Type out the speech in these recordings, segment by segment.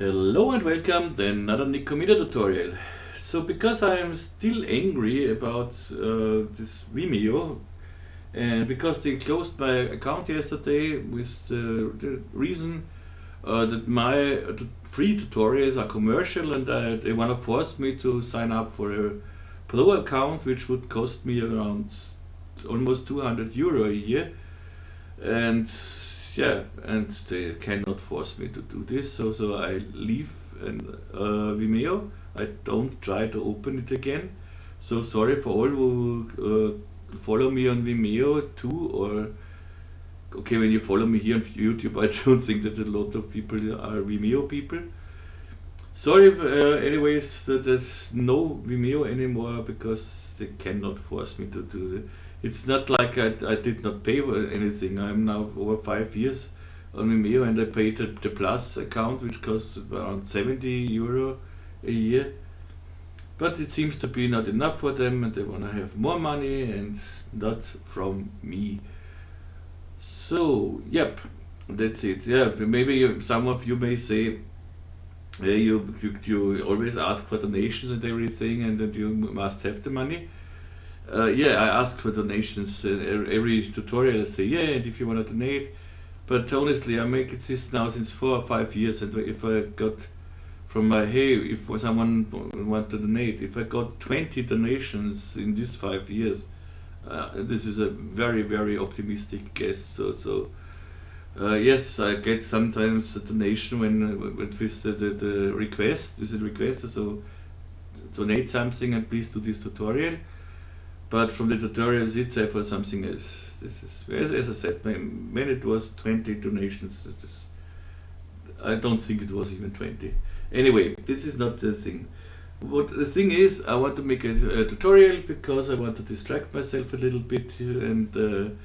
Hello and welcome to another Nikomedia tutorial. So because I am still angry about this Vimeo, and because they closed my account yesterday with the reason that my free tutorials are commercial, and they want to force me to sign up for a pro account, which would cost me around almost 200 euro a year. And yeah, and they cannot force me to do this, so I leave Vimeo. I don't try to open it again. So sorry for all who follow me on Vimeo too, or okay, when you follow me here on YouTube, I don't think that a lot of people are Vimeo people. Sorry, anyways, that there's no Vimeo anymore because they cannot force me to do it. It's not like I did not pay for anything. I'm now over 5 years on Vimeo, and I paid the Plus account, which costs around 70 euro a year. But it seems to be not enough for them, and they want to have more money, and not from me. So, yep, that's it. Yeah, maybe some of you may say, you always ask for donations and everything, and that you must have the money. Yeah, I ask for donations every tutorial. I say, yeah, and if you want to donate. But honestly, I make this now since 4 or 5 years, and if I got from my, hey, if someone want to donate, if I got 20 donations in these 5 years, this is a very, very optimistic guess. So yes, I get sometimes a donation when with the request, so donate something and please do this tutorial. But from the tutorials itself or something else, this is, as I said, when it was 20 donations, I don't think it was even 20. Anyway, this is not the thing. What the thing is, I want to make a tutorial because I want to distract myself a little bit, and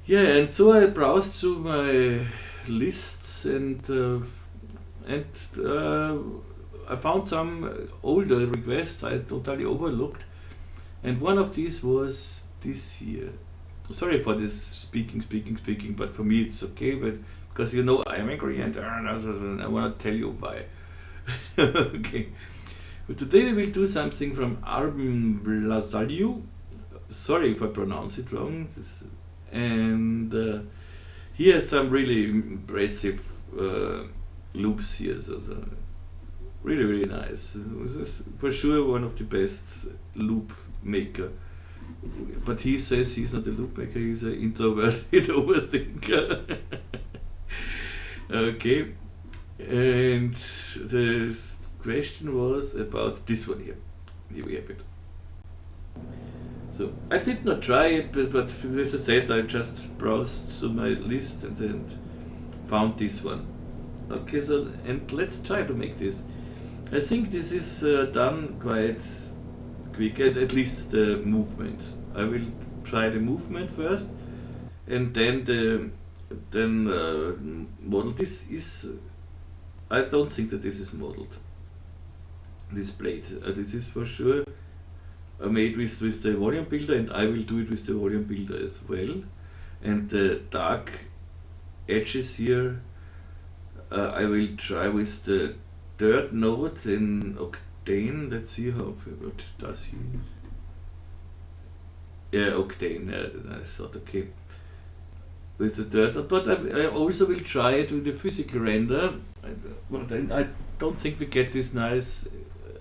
yeah, and so I browsed through my lists, and I found some older requests I totally overlooked. And one of these was this here. Sorry for this speaking, but for me it's okay, but because you know I'm angry and I want to tell you why. Okay. But today we will do something from Arben Vllasaliu. Sorry if I pronounce it wrong. And he has some really impressive loops here. So really, really nice. This is for sure one of the best loop maker, but he says he's not a loop maker, he's an introverted overthinker. Okay, and the question was about this one here. Here we have it. So I did not try it, but as I said, I just browsed through my list and then found this one. Okay, so and let's try to make this. I think this is done quite quick, at least the movement. I will try the movement first, and then model. This is, I don't think that this is modeled. This plate, this is for sure made with the volume builder, and I will do it with the volume builder as well. And the dark edges here, I will try with the third node in Octane. Let's see what does he. Yeah, Octane. I thought, okay, with the third node, but I also will try it with the physical render. But I don't think we get these nice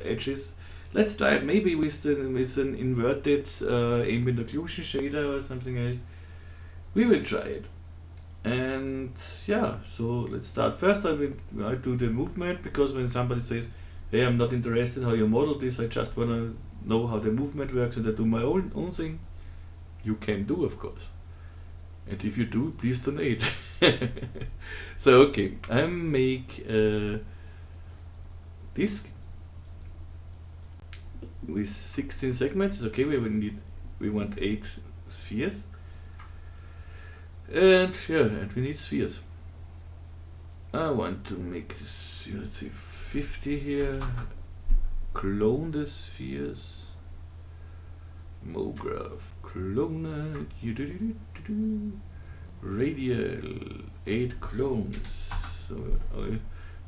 edges. Let's try it maybe with an inverted ambient occlusion shader or something else. We will try it. And yeah, so let's start. First I do the movement, because when somebody says, hey, I'm not interested how you model this, I just want to know how the movement works, and I do my own thing. You can do, of course. And if you do, please donate. So okay, I make a disc with 16 segments. Okay, we want 8 spheres. And yeah, and we need spheres. I want to make this, let's say 50 here. Clone the spheres. MoGraph, clone it. Radial, 8 clones. So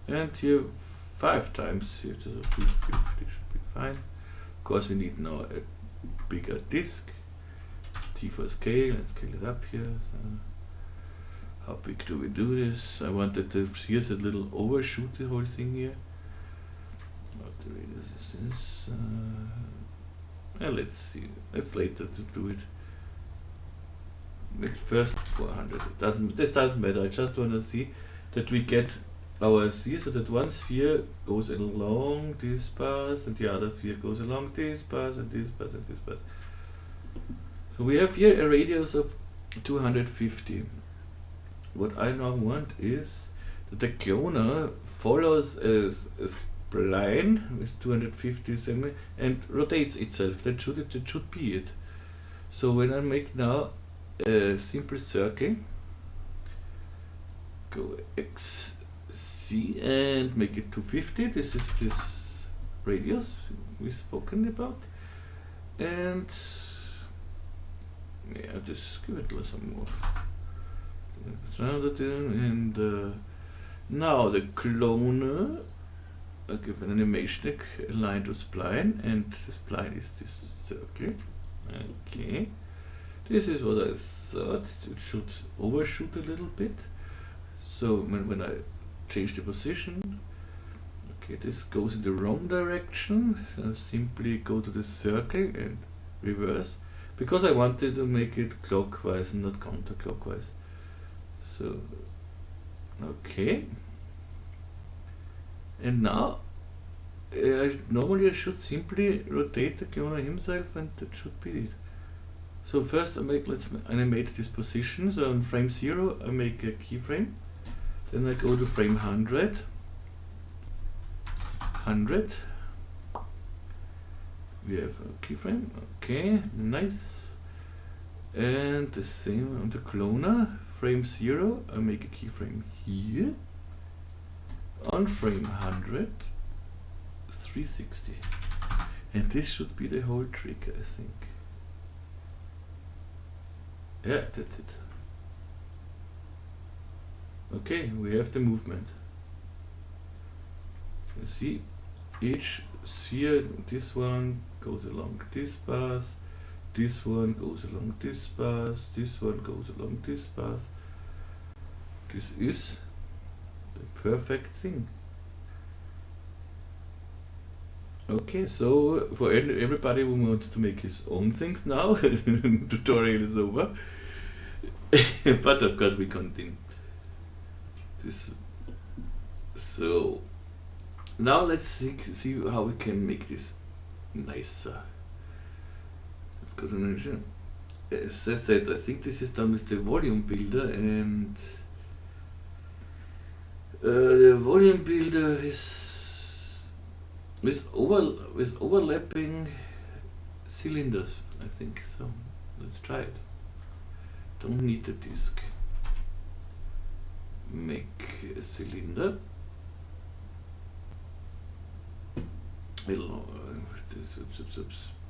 and here 5 times, here to 50 should be fine. Of course we need now a bigger disk, T for scale, and scale it up here. How big do we do this? I wanted to, here's a little overshoot the whole thing here. What the radius is this? Let's see, let's later to do it. Make first 400, this doesn't matter, I just want to see that we get our sphere, so that one sphere goes along this path and the other sphere goes along this path and this path and this path. So we have here a radius of 250. What I now want is that the cloner follows a spline with 250 cm and rotates itself. That should be it. So when I make now a simple circle, go XC and make it 250. This is this radius we've spoken about, and yeah, just give it some more. And now the cloner, I give an animation aligned to spline, and the spline is this circle. Okay, this is what I thought. It should overshoot a little bit. So when I change the position, okay, this goes in the wrong direction. So simply go to the circle and reverse, because I wanted to make it clockwise and not counterclockwise. So, okay. And now, normally I should simply rotate the cloner himself, and that should be it. So first let's animate this position. So on frame 0 I make a keyframe. Then I go to frame 100. We have a keyframe. Okay, nice. And the same on the cloner. Frame 0, I make a keyframe here. On frame 100, 360. And this should be the whole trick, I think. Yeah, that's it. Okay, we have the movement. You see, each sphere, this one goes along this path, this one goes along this path, this one goes along this path. This is the perfect thing. Okay, so for everybody who wants to make his own things now, tutorial is over. But of course we continue. This. So now let's see how we can make this nicer. Let's go to Remesher. As I said, I think this is done with the volume builder, and the volume builder is with overlapping cylinders, I think. So let's try it. Don't need the disk. Make a cylinder.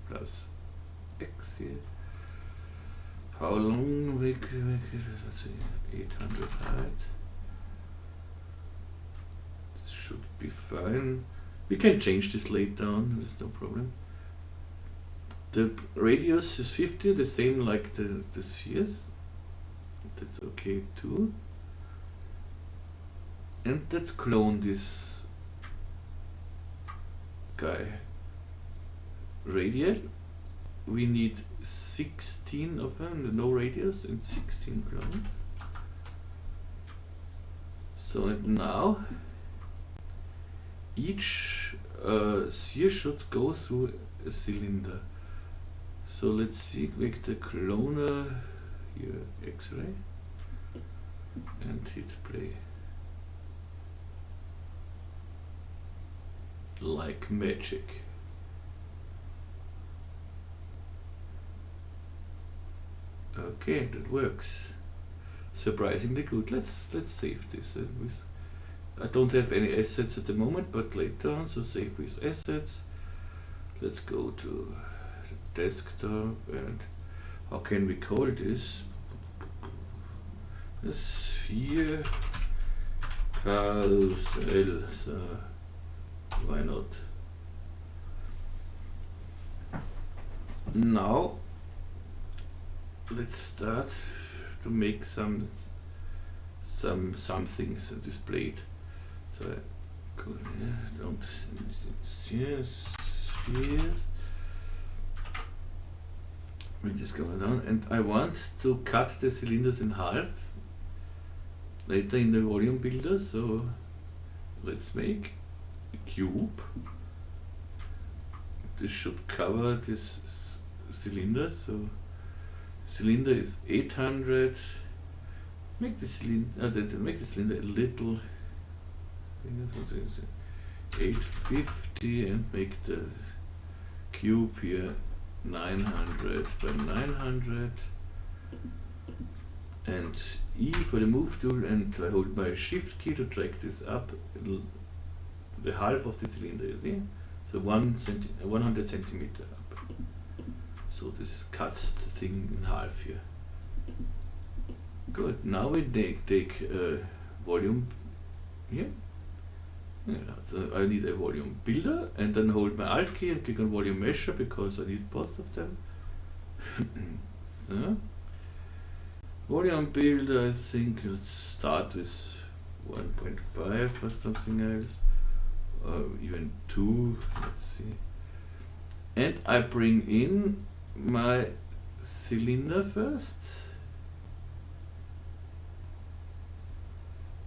Plus X here. How long we can make it? Let's see, 800 height. This should be fine. We can change this later on, there's no problem. The radius is 50, the same like the spheres. That's okay too. And let's clone this guy. Radial. We need 16 of them, no radius, and 16 clones. So and now each sphere should go through a cylinder. So let's see, make the cloner here X-ray and hit play. Like magic. Okay, that works. Surprisingly good. Let's save this. I don't have any assets at the moment, but later on, so save with assets. Let's go to the desktop, and how can we call this? A sphere carousel, so why not? Now let's start to make some things displayed. So go here, don't yes, bring this going down, and I want to cut the cylinders in half later in the volume builder. So let's make a cube. This should cover this cylinder. So cylinder is 800. Make the cylinder a little 850, and make the cube here 900 by 900, and E for the move tool, and I hold my shift key to drag this up the half of the cylinder, you see? So 100 centimeter up. So this cuts the thing in half here. Good. Now we take volume here. Yeah, so I need a volume builder, and then hold my Alt key and click on volume measure because I need both of them. So volume builder, I think let's start with 1.5 or something else, or even 2. Let's see. And I bring in my cylinder first.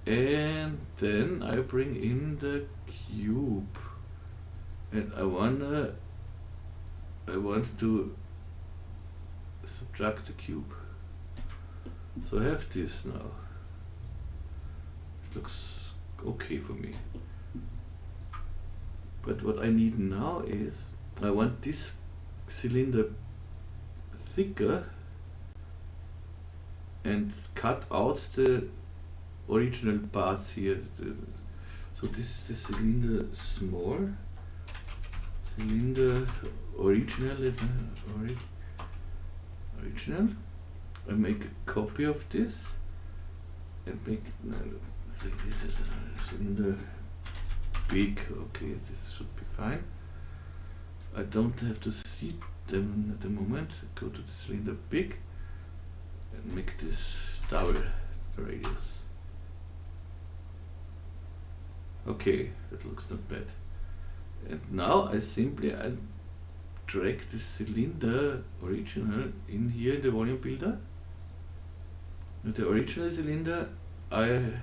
And then I bring in the cube, and I want to subtract the cube. So I have this now. It looks okay for me. But what I need now is I want this cylinder thicker and cut out the original parts here. So this is the cylinder small. Cylinder original. Original. I make a copy of this and make this is a cylinder big. Okay, this should be fine. I don't have to see them at the moment. Go to the cylinder big and make this double the radius. Okay, that looks not bad. And now I drag the cylinder original in here in the volume builder. With the original cylinder I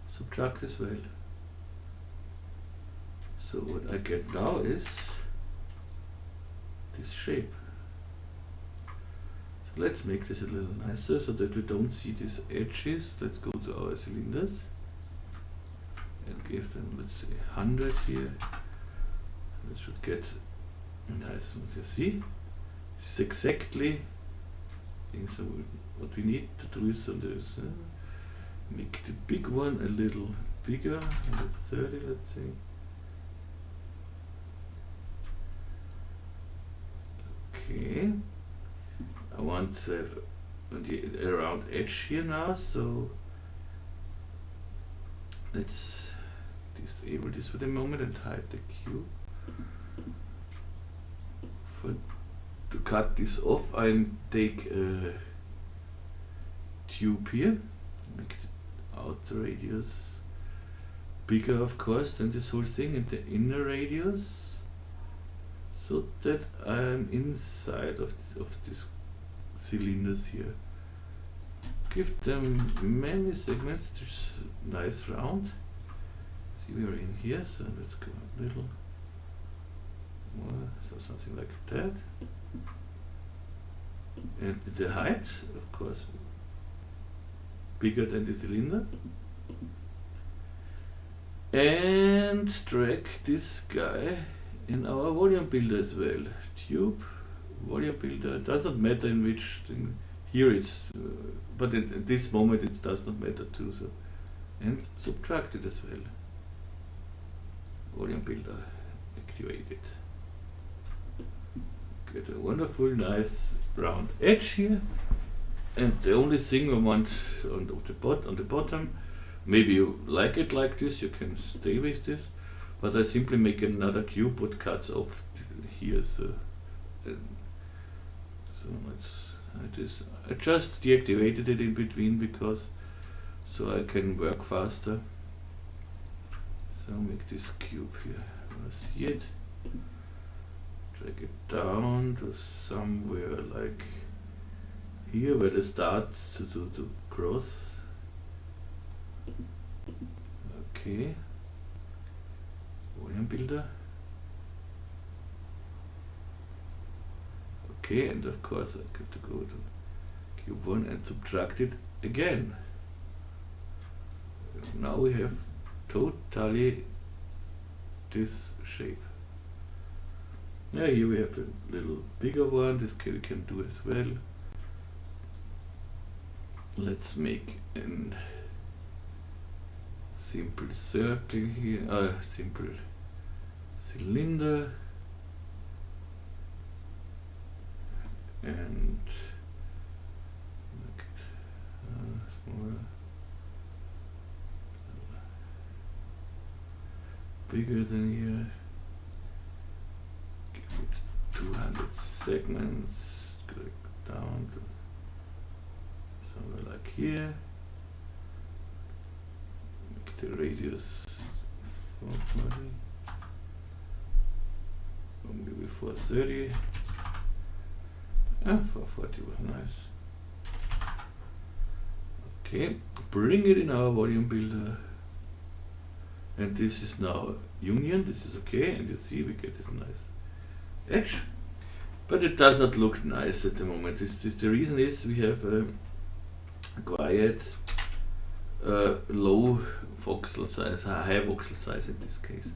subtract as well. So what I get now is this shape. So let's make this a little nicer so that we don't see these edges. Let's go to our cylinders and give them, let's say, 100 here. We should get a nice one. You see, this is exactly what we need to do is on this. Make the big one a little bigger, 130, let's say. Okay, I want to have the round edge here now, so let's disable this for the moment and hide the cube. To cut this off, I take a tube here, make the outer radius bigger, of course, than this whole thing, and the inner radius, so that I'm inside of these cylinders here. Give them many segments, just nice round. See, we're in here, so let's go a little more, so something like that. And the height, of course, bigger than the cylinder. And drag this guy in our volume builder as well. Tube, volume builder, doesn't matter in which thing. Here it's, but at this moment it does not matter too. So, and subtract it as well. Volume builder activated. Get a wonderful, nice round edge here. And the only thing I want on the bottom, Maybe you like it like this, you can stay with this, but I simply make another cube what cuts off here. So let's I just deactivated it in between because so I can work faster. So make this cube here. See it? Drag it down to somewhere like here where they start to cross. Okay. Volume builder. Okay, and of course I have to go to cube 1 and subtract it again. Now we have totally this shape. Yeah, here we have a little bigger one, this we can do as well. Let's make a simple circle here, simple cylinder, and make it smaller, bigger than here. Give it 200 segments, click down to somewhere like here. Make the radius 440, or maybe 430. 440 was nice. Okay, bring it in our volume builder, and this is now union. This is okay, and you see we get this nice edge, but it does not look nice at the moment. The reason is we have a quiet low voxel size, high voxel size in this case.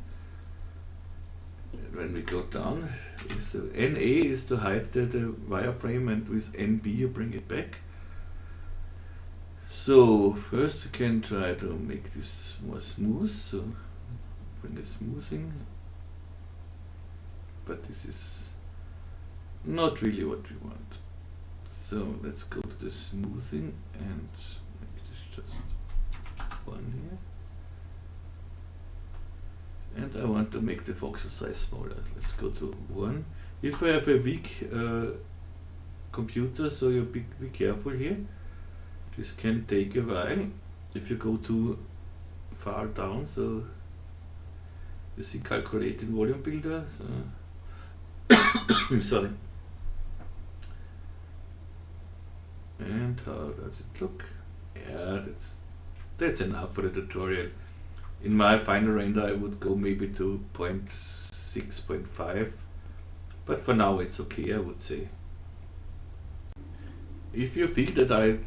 And when we go down, is the NA is to hide the wireframe, and with NB you bring it back. So first we can try to make this more smooth, so bring a smoothing, but this is not really what we want. So let's go to the smoothing and make this just one here. And I want to make the voxel size smaller. Let's go to 1. If I have a weak computer, so you be careful here. This can take a while if you go too far down. So you see calculated volume builder. So sorry. And how does it look? Yeah, that's enough for the tutorial. In my final render I would go maybe to 0.6, 0.5, but for now it's okay, I would say. If you feel that I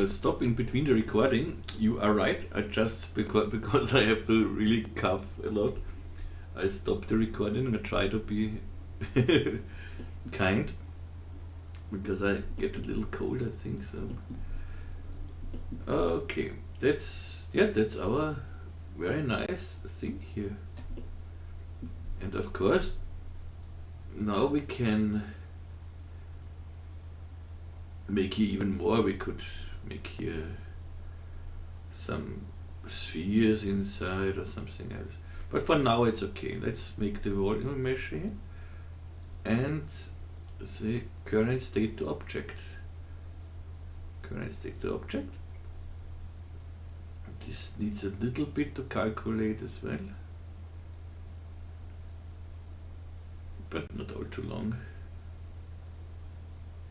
stop in between the recording, you are right. I just, because I have to really cough a lot, I stop the recording and I try to be kind, because I get a little cold, I think so. Okay, that's our very nice thing here. And of course, now we can make here even more. We could make here some spheres inside or something else. But for now it's okay. Let's make the volume mesh here and say current state to object. Current state to object. This needs a little bit to calculate as well, but not all too long.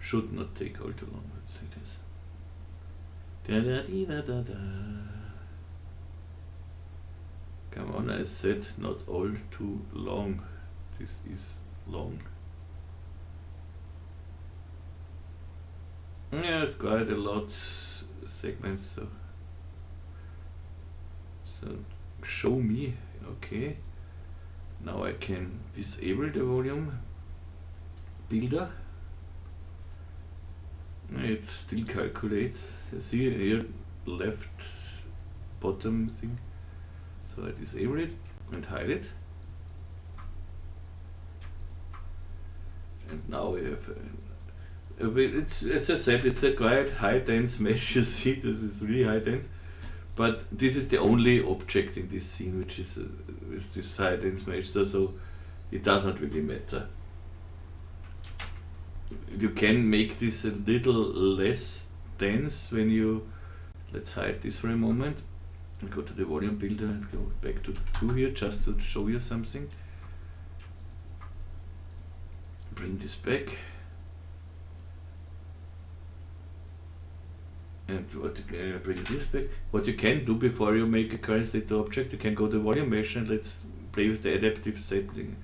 Should not take all too long. Let's see this. Da da dee da da da. Come on, I said not all too long. This is long. Yeah, it's quite a lot segments. So show me, okay. Now I can disable the volume builder. It still calculates. You see here, left bottom thing. So I disable it and hide it. And now we have it's, as I said, it's a quite high dense mesh. You see, this is really high dense. but this is the only object in this scene which is with this high dense mesh, so it does not really matter. You can make this a little less dense when you, let's hide this for a moment, and go to the volume builder and go back to 2 here just to show you something. Bring this back. And bring this back. What you can do before you make a current state object, you can go to volume mesh and let's play with the adaptive setting,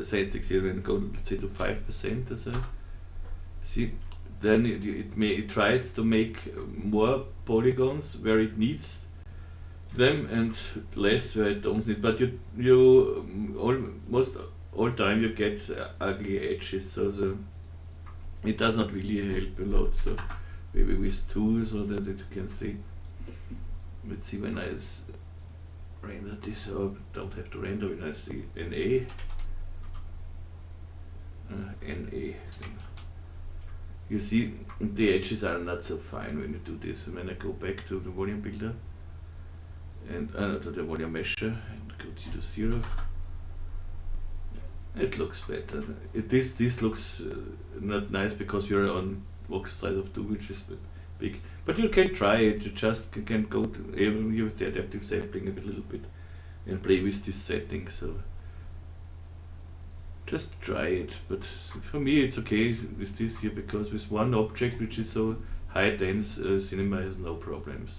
settings here and go, let's say, to 5% or so. See, then it tries to make more polygons where it needs them and less where it don't need. But almost all time you get ugly edges, so it does not really help a lot. So maybe with 2 so that you can see. Let's see when I render this, or don't have to render when I see NA. NA. You see, the edges are not so fine when you do this. And when I go back to the volume builder and to the volume mesher and go to 0, it looks better. This looks not nice because you're on box size of 2, which is big. But you can try it. You just can go to even here with the adaptive sampling a little bit and play with this setting. So just try it, but for me it's okay with this here because with one object which is so high dense, cinema has no problems.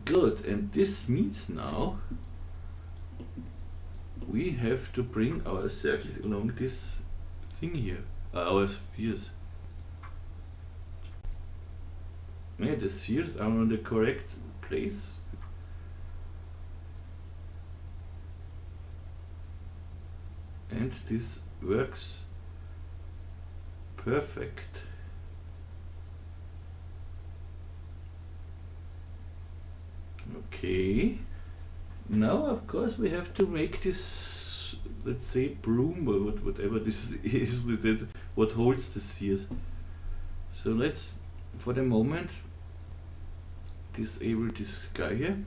Good, and this means now we have to bring our circles along this thing here, our spheres. Yeah, the spheres are on the correct place. And this works perfect. Okay, now of course we have to make this, let's say, broom or whatever this is, what holds the spheres. So let's, for the moment, disable this guy here.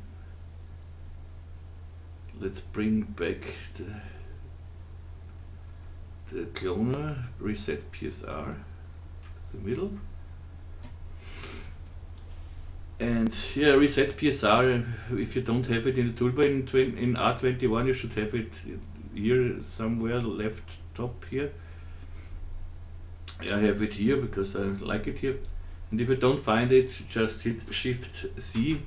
Let's bring back the cloner, reset PSR, the middle. And yeah, reset PSR, if you don't have it in the toolbar in R21, you should have it here somewhere, left top here. I have it here because I like it here. And if you don't find it, just hit Shift C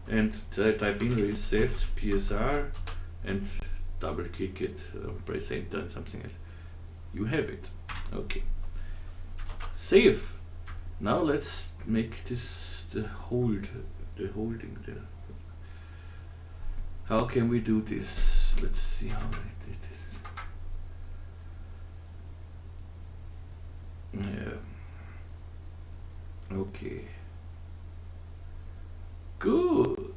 and type in reset PSR and double click it, or press enter and something else. You have it. Okay. Save. Now let's make this the holding there. How can we do this? Let's see how I did this. Yeah. Okay. Good.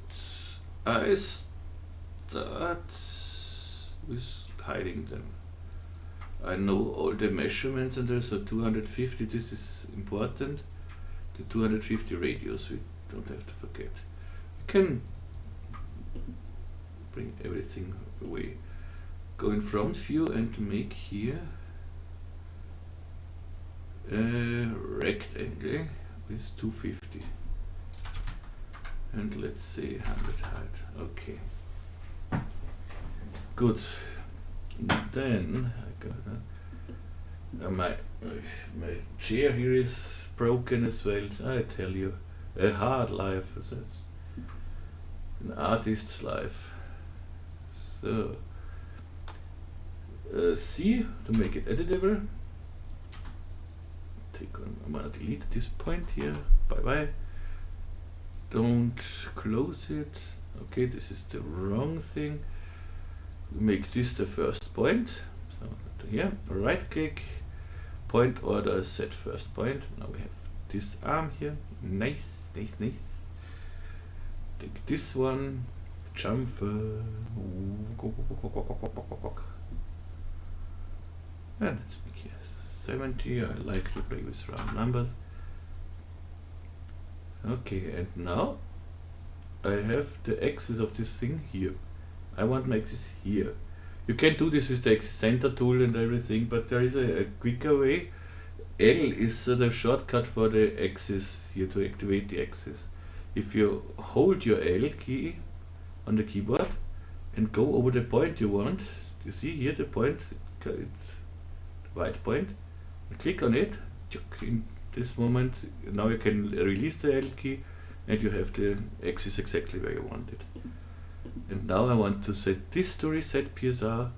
I start with hiding them. I know all the measurements and there's a 250, this is important. The 250 radius, we don't have to forget. You can bring everything away. Go in front view and make here a rectangle with 250. And let's say 100 height. Okay. Good. Then I got my chair here is broken as well. I tell you, a hard life, an artist's life. So C to make it editable. I'm gonna delete this point here. Bye bye. Don't close it. Okay, this is the wrong thing. Make this the first point. So here, right click, point order, set first point. Now we have this arm here. Nice, nice, nice. Take this one, chamfer. And let's make here 70. I like to play with round numbers. Okay, and now I have the axis of this thing here. I want my axis here. You can do this with the axis center tool and everything, but there is a quicker way. L is the shortcut for the axis here to activate the axis. If you hold your L key on the keyboard and go over the point you want, you see here the point, it's the white point, and click on it. In this moment, now you can release the L key and you have the axis exactly where you want it. And now I want to set this to reset PSR,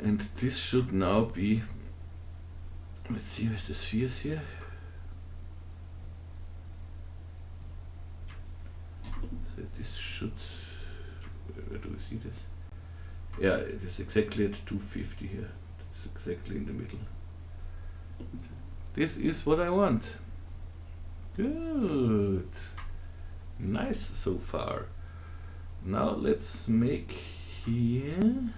and this should now be, let's see with the spheres here. So this should, where do we see this? Yeah, it is exactly at 250 here. It's exactly in the middle. This is what I want. Good. Nice so far. Now let's make here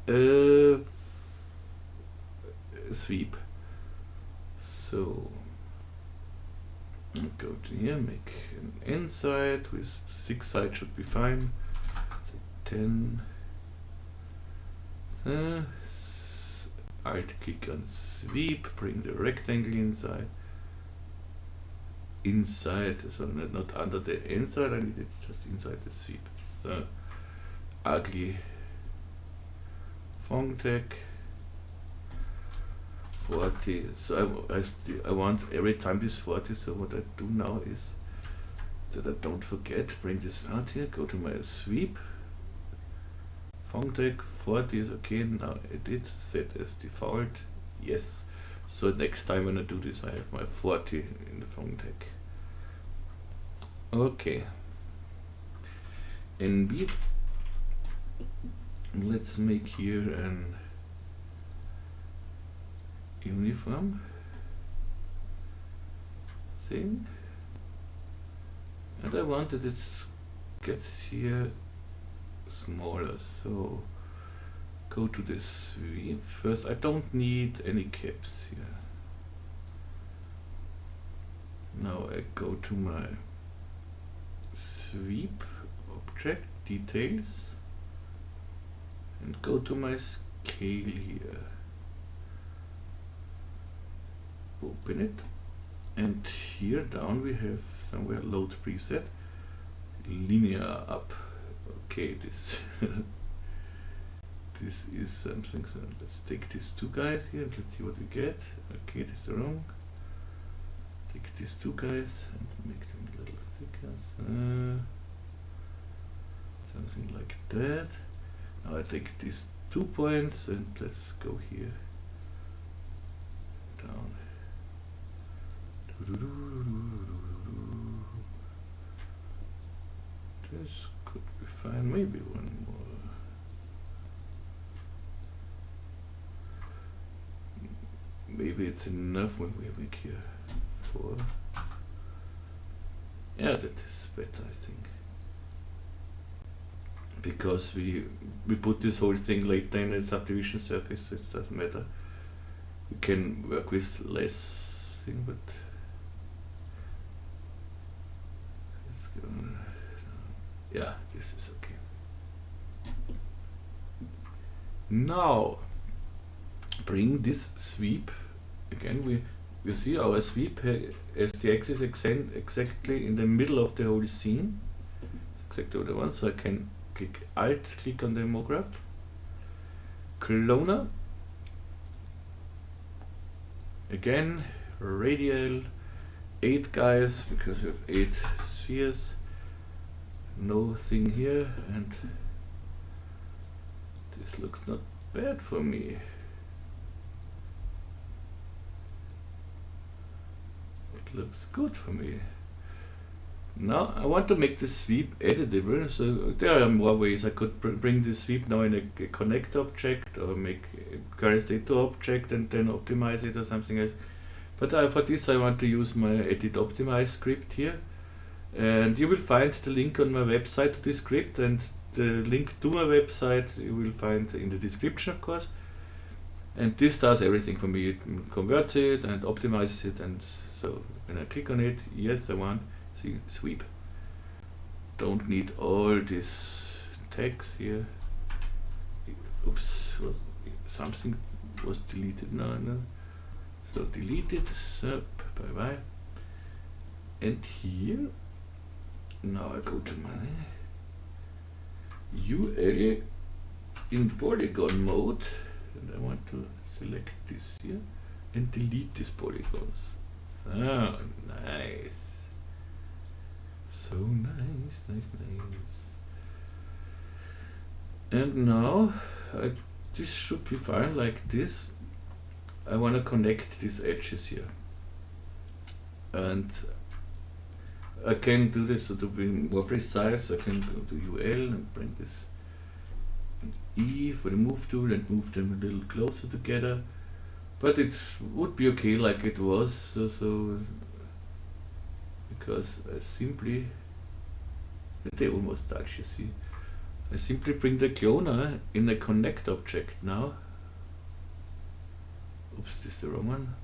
a sweep. So go to here, make an inside with 6 sides should be fine. So 10. Alt click on sweep, bring the rectangle inside. So not under the inside, I need it just inside the sweep. So ugly font tag 40. So I want every time this 40. So what I do now is that I don't forget, bring this out here, go to my sweep. Font tag 40 is okay. Now edit, set as default. Yes. So next time when I do this, I have my 40 in the font tag. Okay. NB. Let's make here an uniform thing, and I want that it gets here smaller. So go to the sweep. First, I don't need any caps here. Now I go to my sweep object details and go to my scale here. Open it, and here down we have somewhere load preset linear up. Okay, this this is something. So let's take these two guys here and let's see what we get. Okay, this is wrong. Take these two guys and make them a little thicker. Something like that. Now I take these 2 points and let's go here down. This could be fine, maybe one more. Maybe it's enough when we make here 4. Yeah, that is better, I think. Because we put this whole thing later in a subdivision surface, so it doesn't matter. We can work with less thing, but let's go. Yeah, this is okay. Now bring this sweep again. We see our sweep as the axis exactly in the middle of the whole scene. It's exactly what I want. So I can click Alt, click on the homograph, cloner. Again, radial 8 guys because we have 8 spheres. No thing here, and this looks not bad for me. It looks good for me. Now I want to make the sweep editable, so there are more ways. I could bring the sweep now in a connect object or make a current state to object and then optimize it or something else. But for this I want to use my edit optimize script here. And you will find the link on my website to this script, and the link to my website you will find in the description, of course. And this does everything for me. It converts it and optimizes it, and so when I click on it, yes I want, see, sweep. Don't need all this text here. Oops, something was deleted. No. So delete it, so bye bye. And here, now I go to my UL in polygon mode, and I want to select this here and delete these polygons. So nice. So nice. And now this should be fine like this. I want to connect these edges here, and I can do this to be more precise. I can go to UL and bring this and E for the move tool and move them a little closer together, but it would be okay like it was, so because I simply, they almost touch, you see. I simply bring the cloner in a connect object now. Oops, this is the wrong one.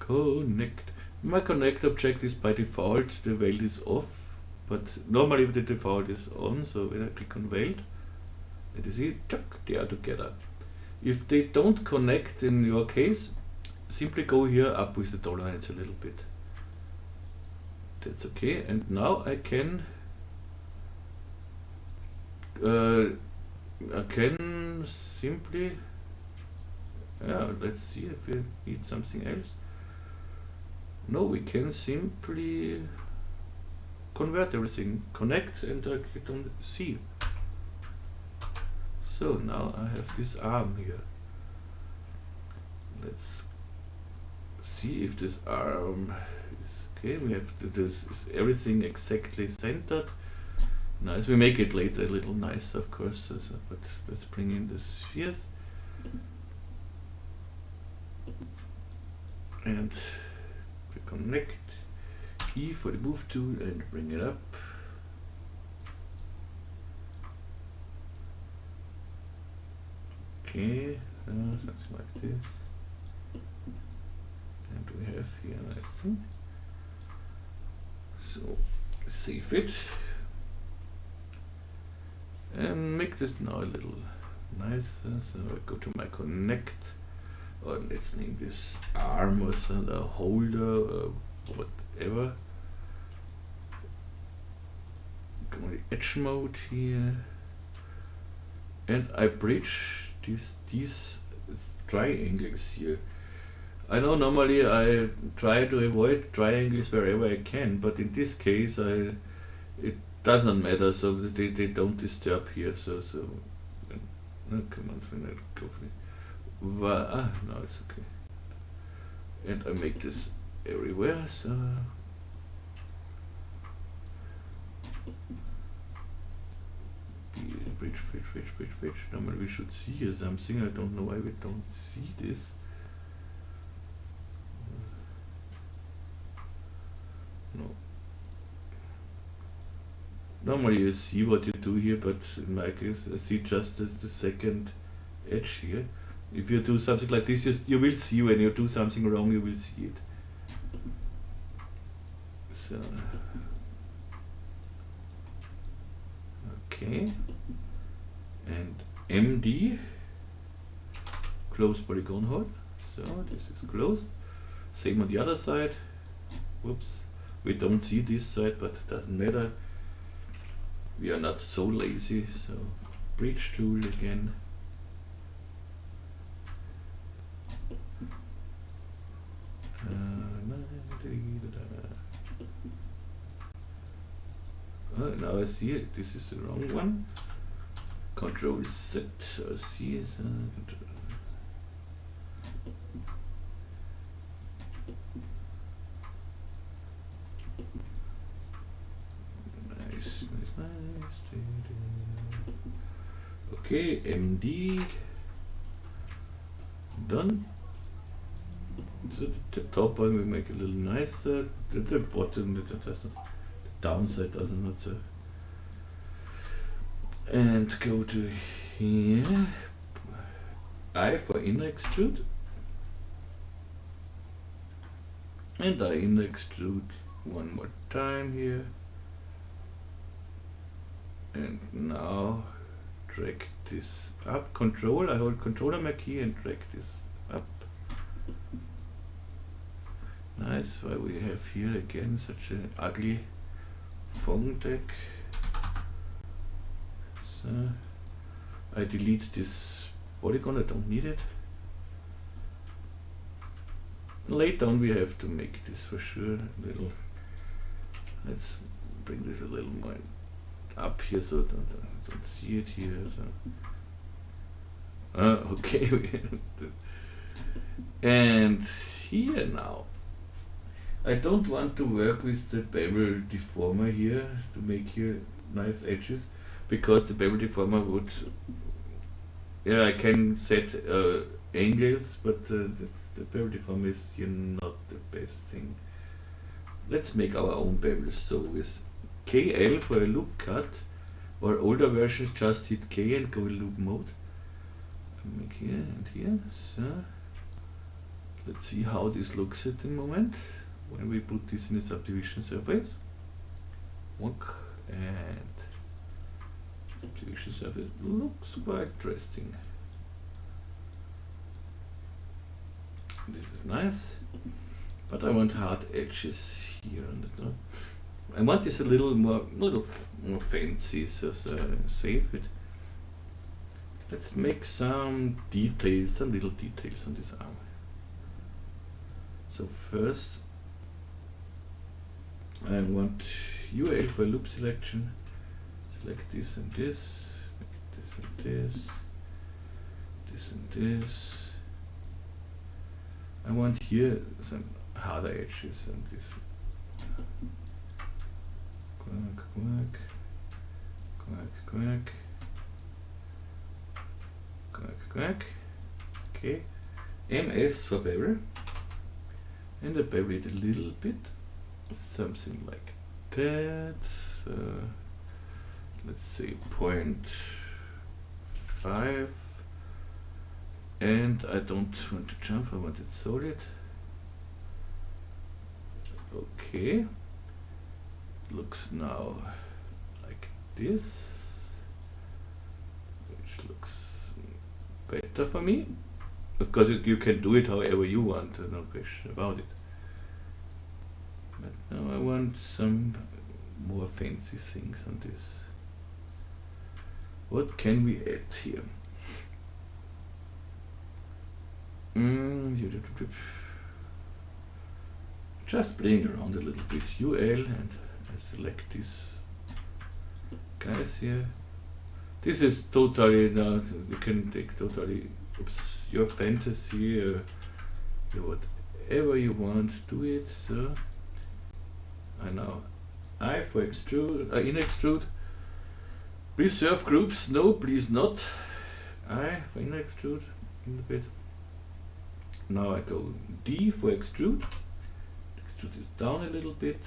Connect. My connect object is by default, the weld is off, but normally the default is on, so when I click on weld, and you see, chuck, they are together. If they don't connect in your case, simply go here up with the tolerance a little bit. That's okay, and now I can simply, let's see if we need something else. No, we can simply convert everything, connect, and click on C. So now I have this arm here. Let's see if this arm is okay. We have this is everything exactly centered. Nice. We make it later a little nicer, of course. But let's bring in the spheres and we connect E for the move tool and bring it up. Okay, something like this. And we have here a nice thing. So save it and make this now a little nicer. So I go to my connect, or let's name this arm or something, a holder or whatever. Go to the edge mode here, and I bridge these triangles here. I know normally I try to avoid triangles wherever I can, but in this case it does not matter, so they don't disturb here. So no, come on, when I go for it. No, it's okay. And I make this everywhere. So bridge. Normally we should see here something. I don't know why we don't see this. No. Normally you see what you do here, but in my case I see just the second edge here. If you do something like this, you will see when you do something wrong, you will see it. So, okay, and MD, close polygon hole. So this is closed. Same on the other side. Whoops, we don't see this side, but it doesn't matter. We are not so lazy. So bridge tool again. Now I see it. This is the wrong one. Control Z. C is nice. Okay, MD done. So the top one we make a little nicer. The bottom, the downside doesn't matter. And go to here I for inner extrude, and I inner extrude one more time here, and now drag this up. Control, I hold Control on my key and drag this up. Nice. Why we have here again such an ugly phone deck. So I delete this polygon, I don't need it. Later on we have to make this for sure a little. Let's bring this a little more up here so I don't see it here. So. Okay. And here now, I don't want to work with the bevel deformer here to make here nice edges, because the bevel deformer would, yeah, I can set angles, but the bevel deformer is here not the best thing. Let's make our own bevels. So with KL for a loop cut, or older versions just hit K and go in loop mode. Make here and here. So let's see how this looks at the moment when we put this in a subdivision surface. Walk and subdivision surface looks quite interesting. This is nice, but I want hard edges here on it. No? I want this a little more fancy, so save it. Let's make some details, some little details on this arm. So first, I want UL for loop selection. Select this and this, make this and this, this and this. I want here some harder edges and this. Quack, quack, quack, quack, quack, quack. Okay. MS for bevel. And I bevel it a little bit. Something like that. Let's say 0.5. And I don't want to jump, I want it solid. Okay. Looks now like this, which looks better for me. Of course, you can do it however you want, no question about it. But now I want some more fancy things on this. What can we add here? Just playing around a little bit. UL, and I select these guys here. This is totally now, you can take totally your fantasy, whatever you want, do it. So I now I for extrude, in extrude. Preserve groups, no, please not. I for in extrude a little bit. Now I go D for extrude. Extrude this down a little bit.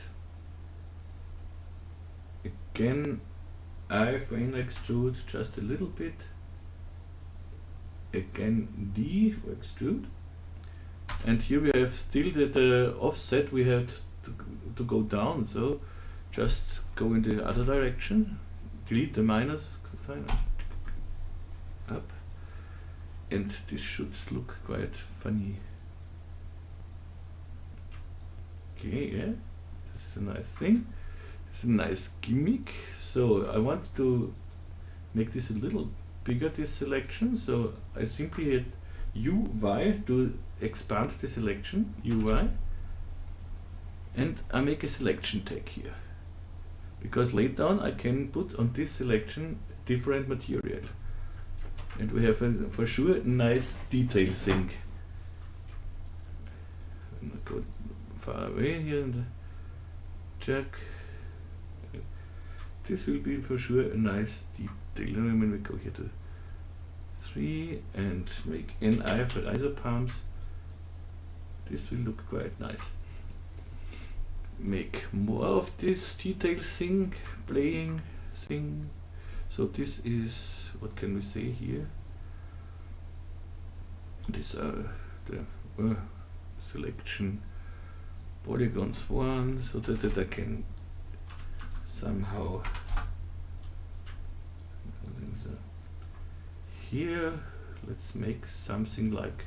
Again, I for in extrude just a little bit. Again, D for extrude. And here we have still the offset we had to go down, so just go in the other direction. Delete the minus sign up. And this should look quite funny. Okay, yeah, this is a nice thing. It's a nice gimmick. So I want to make this a little bigger, this selection. So I simply hit UY to expand the selection, UY. And I make a selection tag here. Because later on I can put on this selection different material. And we have for sure a nice detail thing. I'm not go far away here and check. This will be for sure a nice detail. And when we go here to 3 and make NI for isopalms, this will look quite nice. Make more of this detail thing, playing thing. So this is, what can we say here? These are the selection polygons one, so that I can somehow here. Let's make something like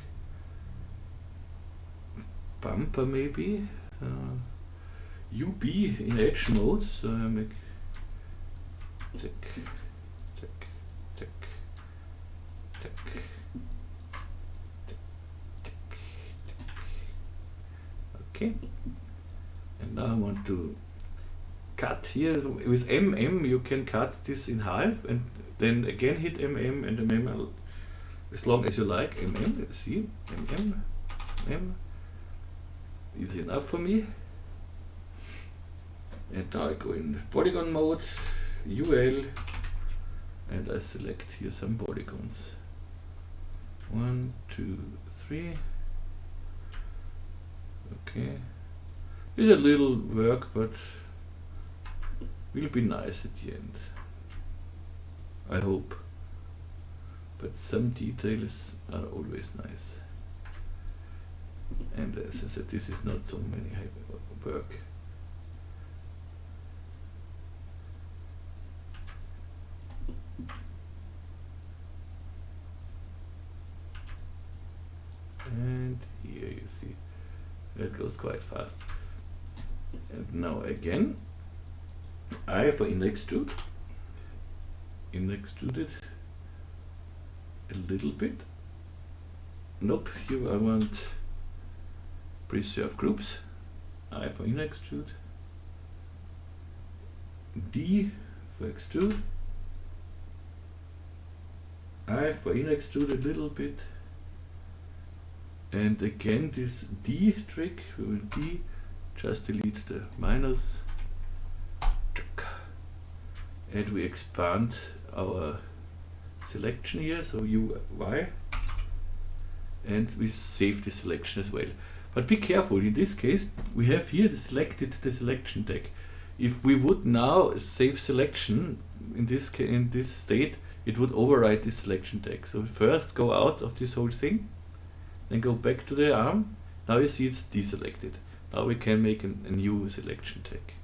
bumper maybe. UB in edge mode, so I make tick, tick, tick, tick, tick, tick, tick. Okay, and now I want to cut here. With MM you can cut this in half and then again hit MM and MM as long as you like. MM, see, MM is enough for me. And now I go in polygon mode, UL, and I select here some polygons. 1, 2, 3. Okay. It's a little work, but will be nice at the end. I hope. But some details are always nice. And as I said, this is not so many work. And here you see, that goes quite fast. And now again, I for extrude it a little bit. Nope, here I want preserve groups. I for extrude, D for extrude, I for extrude a little bit. And again this D trick, we will D, just delete the minus, and we expand our selection here, so UY, and we save the selection as well. But be careful, in this case we have here the selection tag. If we would now save selection in this state, it would overwrite this selection tag. So first go out of this whole thing, then go back to the arm. Now you see it's deselected. Now we can make a new selection tag.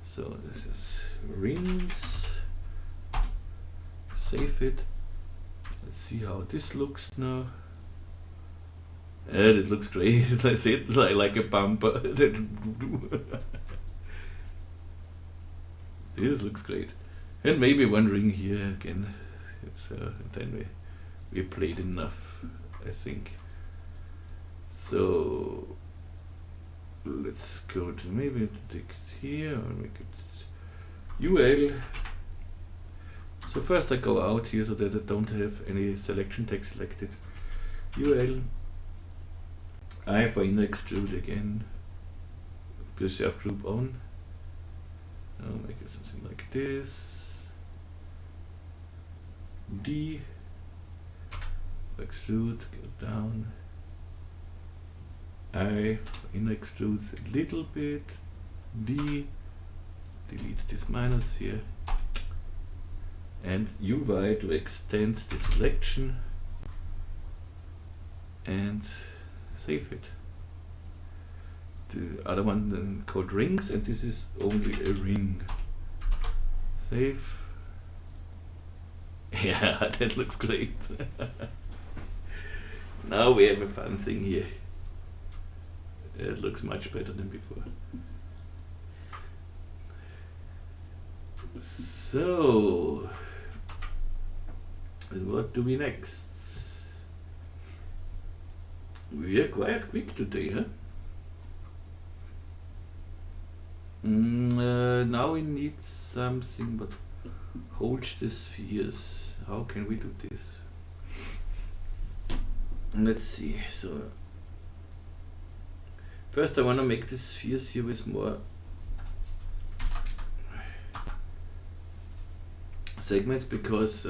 So this is rings, save it. Let's see how this looks now. And it looks great. I said like a bumper. This looks great. And maybe one ring here again. Then we played enough, I think. So let's go to maybe take here or make it UL. So first I go out here so that I don't have any selection tag selected. UL, I for extrude again, preserve group on. I'll make it something like this. D, extrude, go down. I extrude a little bit. D, delete this minus here. And UY to extend the selection. And save it. The other one then called rings, and this is only a ring. Save. Yeah, that looks great. Now we have a fun thing here. It looks much better than before. So, what do we next? We are quite quick today, huh? Now we need something, but hold the spheres. How can we do this? Let's see. So first I want to make the spheres here with more segments, because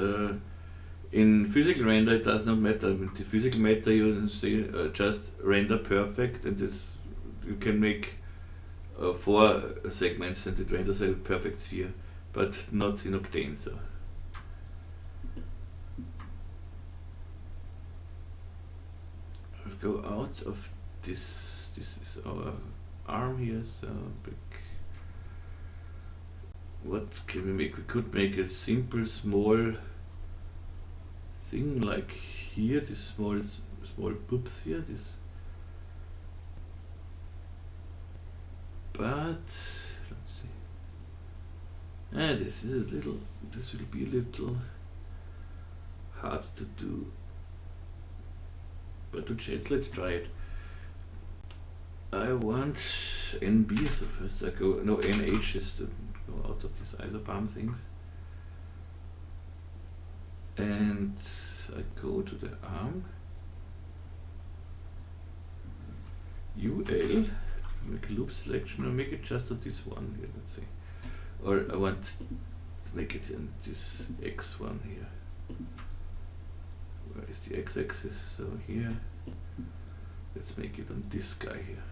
in physical render it does not matter. With the physical matter you say just render perfect, and you can make 4 segments and it renders a perfect sphere, but not in Octane. So out of this. This is our arm here, so big. What can we make? We could make a simple small thing like here, this small boops here, this. But let's see. This is a little. This will be a little hard to do. But to chance, let's try it. I want NB, so first I go. No, NH is to go out of these isobam things. And I go to the arm. UL. Make a loop selection or make it just on this one here, let's see. Or I want to make it in this X one here. Where is the X-axis? So here, let's make it on this guy here.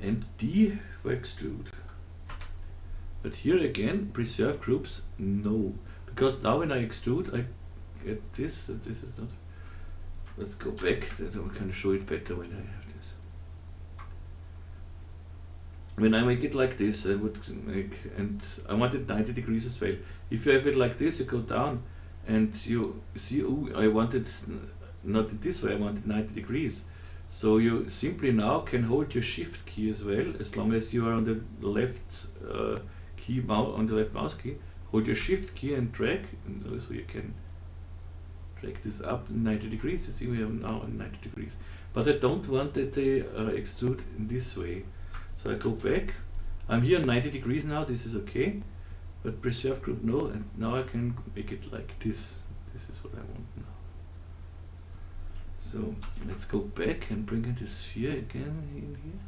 And D for extrude. But here again, preserve groups, no. Because now when I extrude, I get this, and this is not. Let's go back, that I can show it better when I have this. When I make it like this, I would make, and I want it 90 degrees as well. If you have it like this, you go down, and you see, oh, I want it not this way, I want it 90 degrees. So you simply now can hold your shift key as well, as long as you are on the left key, on the left mouse key. Hold your shift key and drag, and also you can drag this up 90 degrees. You see we are now on 90 degrees. But I don't want that they extrude in this way. So I go back. I'm here 90 degrees now, this is okay. But preserve group no, and now I can make it like this. This is what I want now. So let's go back and bring in the sphere again in here.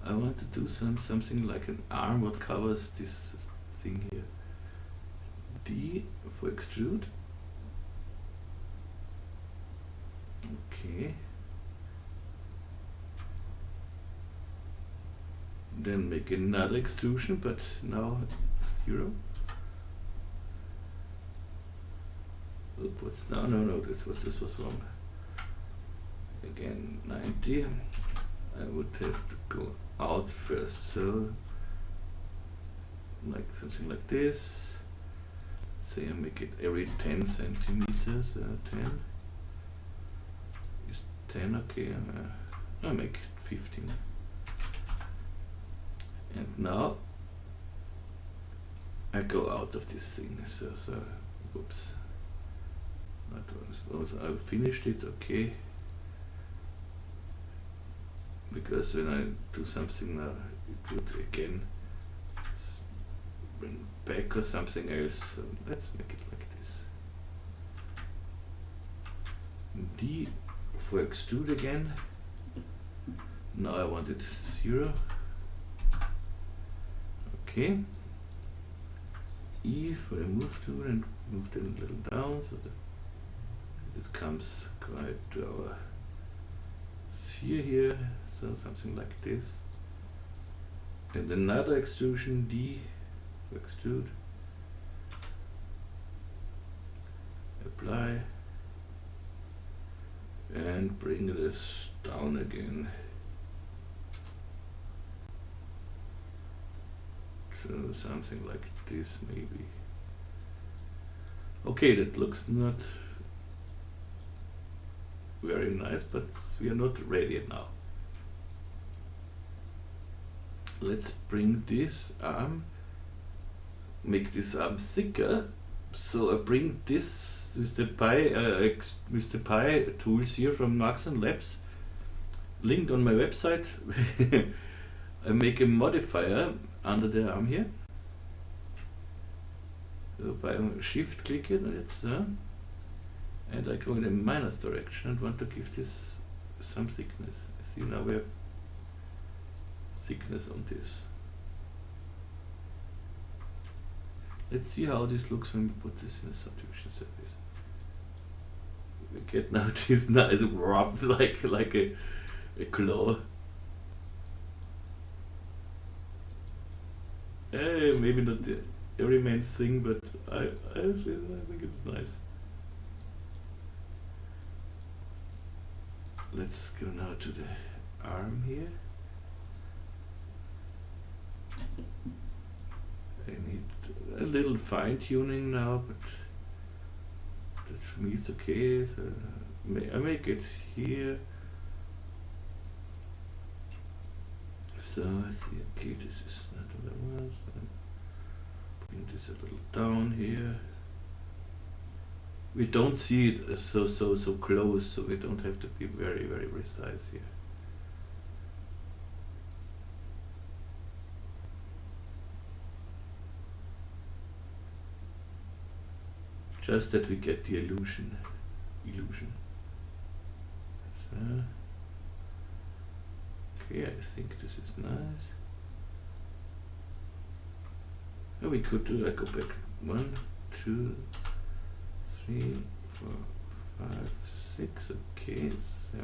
I want to do something like an arm what covers this thing here. D for extrude. Okay. Then make another extrusion, but now 0. Oop, what's now? No, this was wrong. Again, 90. I would have to go out first, so like something like this. Let's say I make it every 10 centimeters. 10 is 10. Okay, I make it 15. And now I go out of this thing. So oops. I finished it. Okay. Because when I do something now, it would again bring back or something else. So let's make it like this. D for extrude again. Now I want it 0. Okay. E for the move tool and move them a little down so that it comes quite to our sphere here. So something like this. And another extrusion, D for extrude. Apply. And bring this down again. So something like this maybe. Okay, that looks not very nice, but we are not ready yet now. Let's bring this arm, make this arm thicker. So I bring this with the pi tools here from Marks and Labs, linked on my website. I make a modifier under the arm here. So by shift click it, and I go in the minus direction and want to give this some thickness. See, now we have thickness on this. Let's see how this looks when we put this in a subdivision surface. We get now this nice rubbed like a claw. Maybe not the every man's thing, but I think it's nice. let's go now to the arm here. I need a little fine tuning now, but that for me it's okay. So I make it here. So I see, okay, this is not what I want. Bring this a little down here. We don't see it so close, so we don't have to be very precise here. Just that we get the illusion. So, okay, I think this is nice. Oh, we could do, I go back 1, 2, 3, 4, 5, 6, okay, so,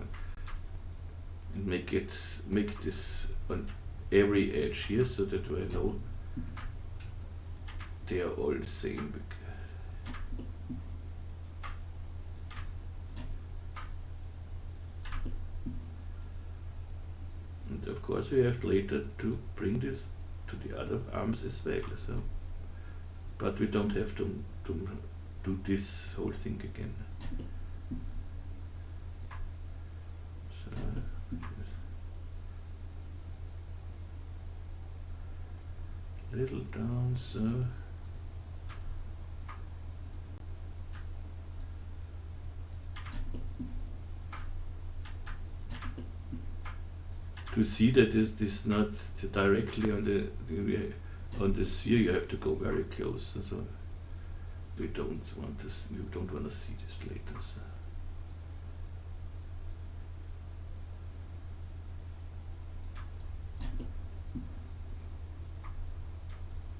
and make this on every edge here, so that I know they are all the same. And of course we have later to bring this to the other arms as well, so, but we don't have to do this whole thing again. So, little down, so to see that this is not directly on the sphere, you have to go very close. So we don't want to see this later. So.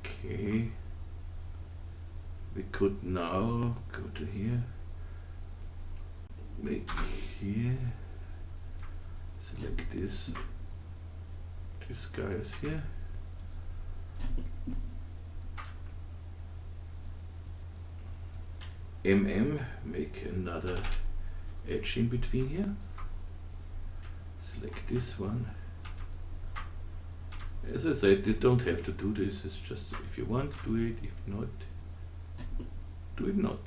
Okay, we could now go to here, make here, select this guy is here. Make another edge in between here. Select this one. As I said, you don't have to do this, it's just if you want, do it, if not, do it not.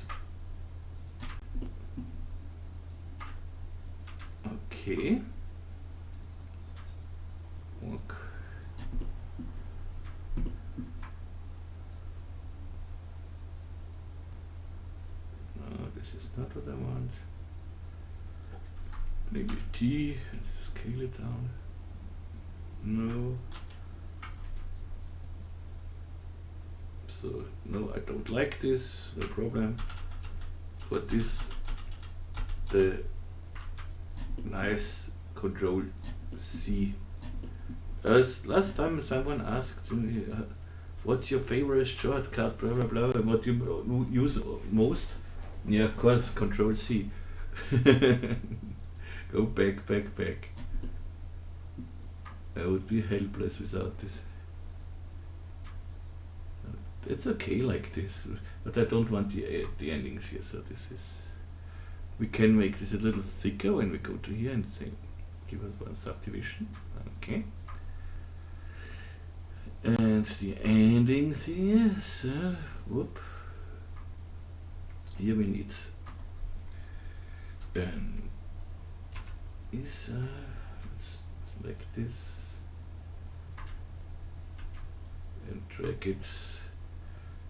Okay. Walk. No, this is not what I want. Maybe T, scale it down. No. So, no, I don't like this, no problem. For this, the nice Control-C. Last time someone asked me, what's your favorite shortcut, blah blah blah, and what you use most? Yeah, of course, Control-C. Go back. I would be helpless without this. It's okay like this, but I don't want the endings here, so this is... We can make this a little thicker when we go to here and say, give us one subdivision, okay. And the endings here, so, whoop. Here we need let's select this and drag it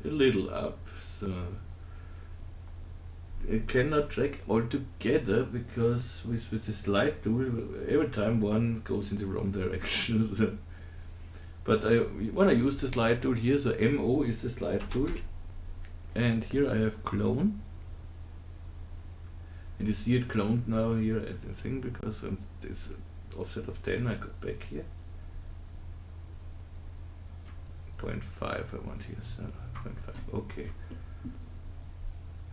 a little up, so I cannot drag all together because with the slide tool every time one goes in the wrong direction. So. But when I use the slide tool here, so MO is the slide tool, and here I have clone, and you see it cloned now here at the thing because this offset of 10. I go back here. 0.5 I want here, so 0.5, okay.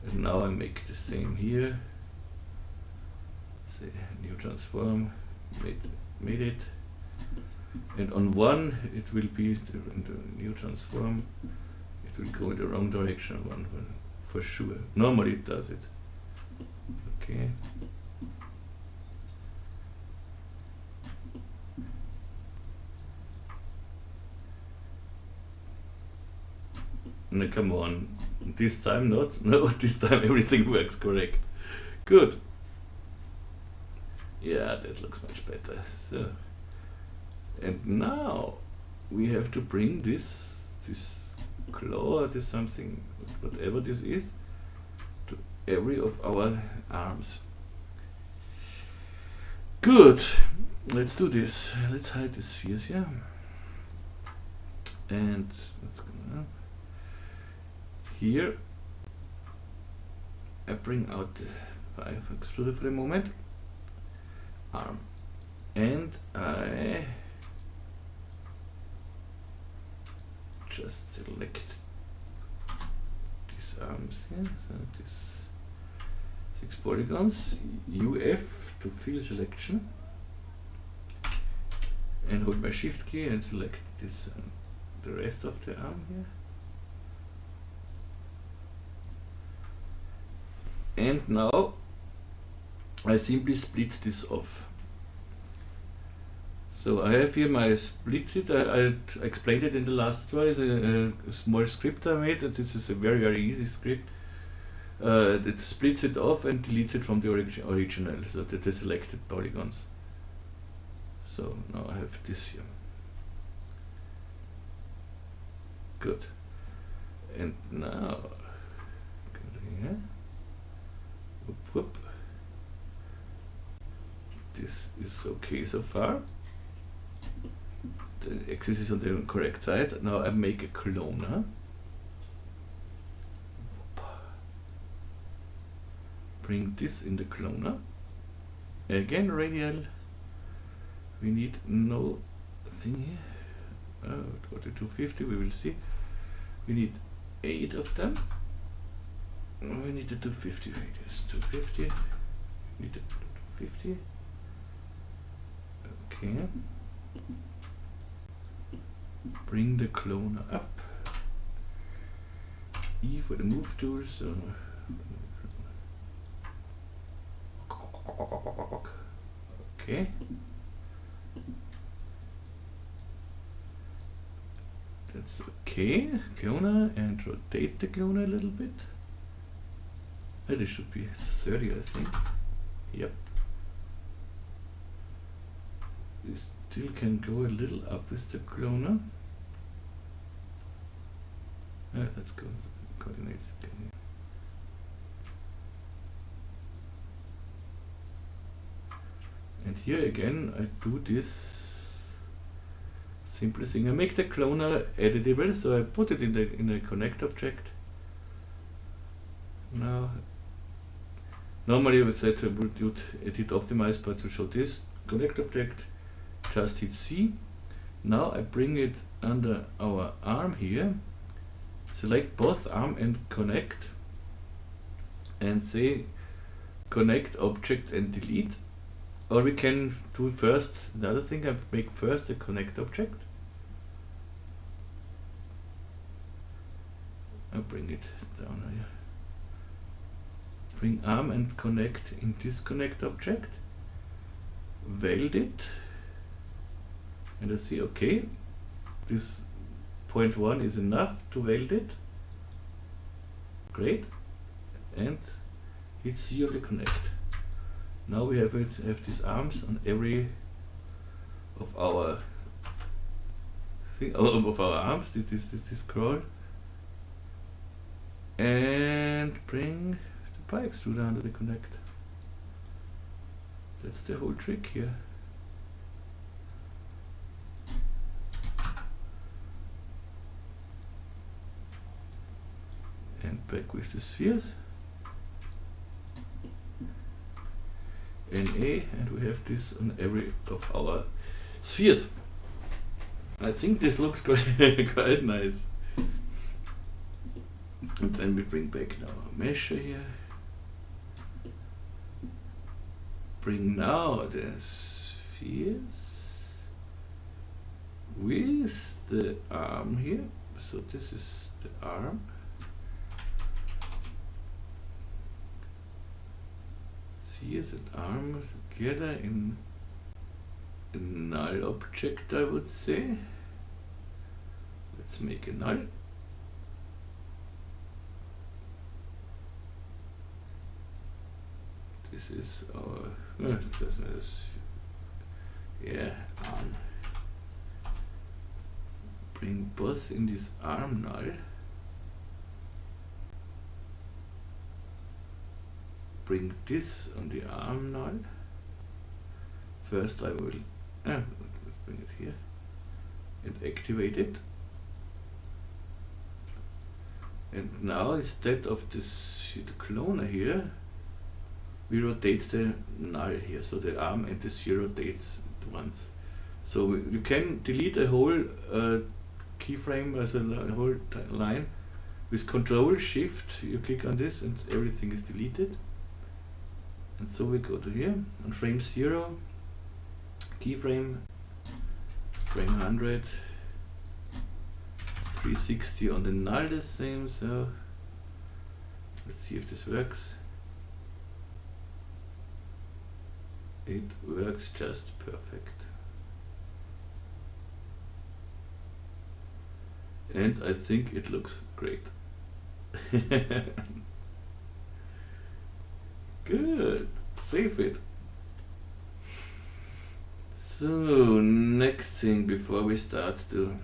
And now I make the same here. Say new transform, made it. And on 1 it will be the new transform. It will go in the wrong direction on 1 for sure. Normally it does it. Okay. No, come on. This time not. No, this time everything works correct. Good. Yeah, that looks much better. So, and now we have to bring this claw, this something, whatever this is, to every of our arms. Good. Let's do this. Let's hide the spheres here. And let's go here. I bring out the 5 extruder for a moment. Arm. And I just select these arms here. So these 6 polygons. UF to fill selection. And hold my shift key and select this the rest of the arm here. And now I simply split this off. So I have here my split it. I explained it in the last tutorial. It's a small script I made, and this is a very easy script that splits it off and deletes it from the original, so that the selected polygons. So now I have this here. Good. And now go here. Whoop, whoop. This is okay so far. The axis is on the correct side. Now I make a cloner. Bring this in the cloner. Again radial. We need no thing here. Go to 250, we will see. We need 8 of them. We need a 250 radius. 250. We need a 250. Okay. Bring the cloner up. E for the move tool. So okay. That's okay. Cloner, and rotate the cloner a little bit. This should be 30, I think. Yep. We still can go a little up with the cloner. That's good. Coordinates. Okay. And here again, I do this simple thing. I make the cloner editable, so I put it in a connect object. Now, normally we said I would do edit optimize, but to show this connect object, just hit C. Now I bring it under our arm here. Select both arm and connect, and say connect object and delete. Or we can do first the other thing. I make first a connect object. I bring it down here. Bring arm and connect in this connect object. Weld it. And I see, okay, this 0.1 is enough to weld it. Great. And hit C on the connect. Now we have these arms on every of our thing, of our arms. This scroll, and bring the pi extruder under the connect. That's the whole trick here. And back with the spheres. NA, and we have this on every of our spheres. I think this looks quite nice. And then we bring back now our Remesher here. Bring now the spheres with the arm here. So this is the arm. Spheres and arm together in a null object, I would say. Let's make a null. this is our yeah, arm. Bring both in this arm null. Bring this on the arm null. First I will let's bring it here and activate it. And now instead of this the cloner here, we rotate the null here, so the arm and the zero rotates at once. So you can delete a whole keyframe as a whole line with Control Shift. You click on this and everything is deleted. And so we go to here on frame 0, keyframe, frame 100, 360 on the null the same. So let's see if this works. It works just perfect. And I think it looks great. Good. Save it. So next thing before we start to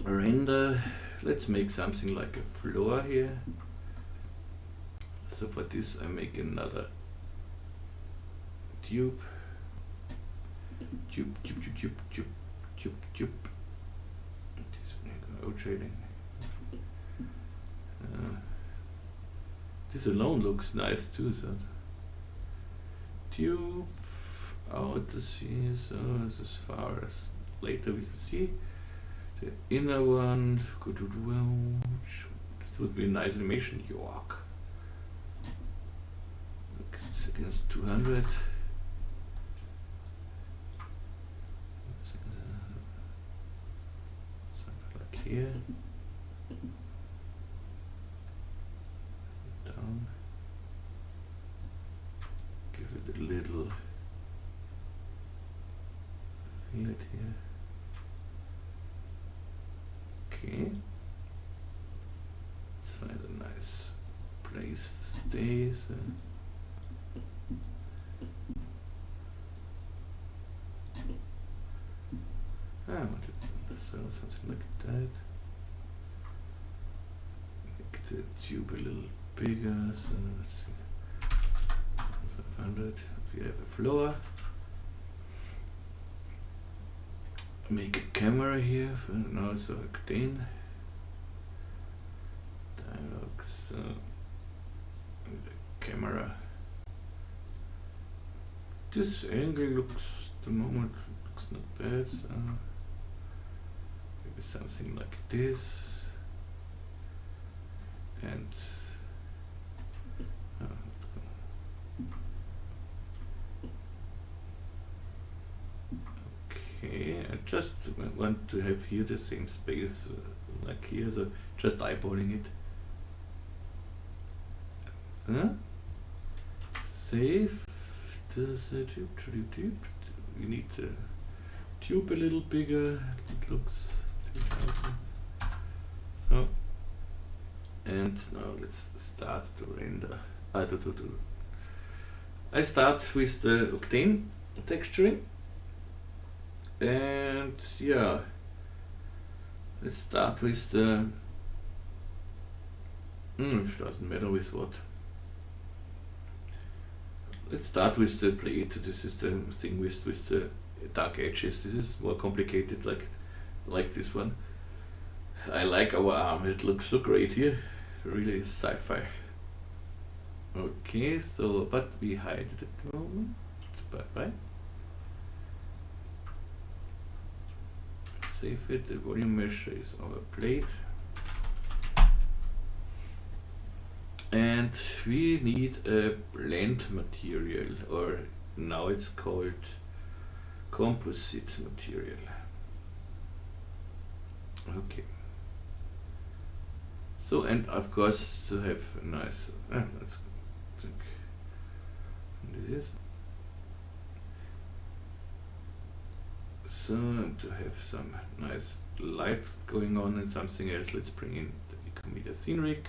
render, let's make something like a floor here. So for this I make another tube. Tube. Trading. This alone looks nice too. So tube out to see, so as far as later we can see the inner one. This would be a nice animation. York. Against 200. Here, down, give it a little fillet here. Okay, let's find a nice place to stay. So something like that. Make the tube a little bigger. So let's see, 500. We have a floor. Make a camera here. For now, so octane. Dialogues. The camera. This angle looks, at the moment, looks not bad. So maybe something like this, and okay, I just want to have here the same space like here, so just eyeballing it. So, save. We need the tube a little bigger. It looks 3000. So, and now let's start to render. I start with the octane texturing, and yeah, let's start with the. It doesn't matter with what. Let's start with the plate. This is the thing with the dark edges. This is more complicated, like this one. I like our arm. It looks so great here. Really sci-fi. Okay, so but we hide it at the moment. Bye. Save it. The volume measure is our plate. And we need a blend material, or now it's called composite material. Okay. So, and of course to have a nice, let's think this is. So, and to have some nice light going on and something else, let's bring in the Nikomedias Scene Rig.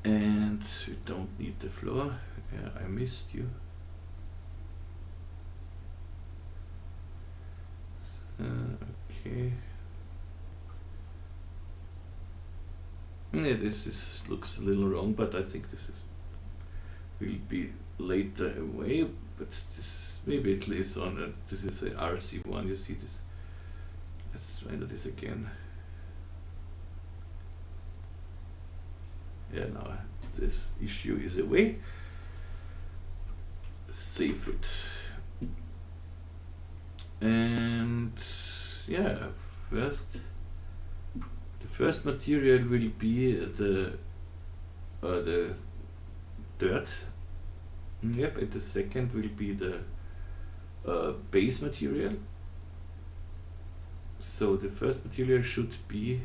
And we don't need the floor. Yeah, I missed you. Okay. Yeah, this looks a little wrong, but I think this will be later away. But this maybe it lays on. This is a RC1. You see this? Let's render this again. Yeah, now this issue is away. Save it. And yeah, the first material will be the dirt. Yep, and the second will be the base material. So the first material should be,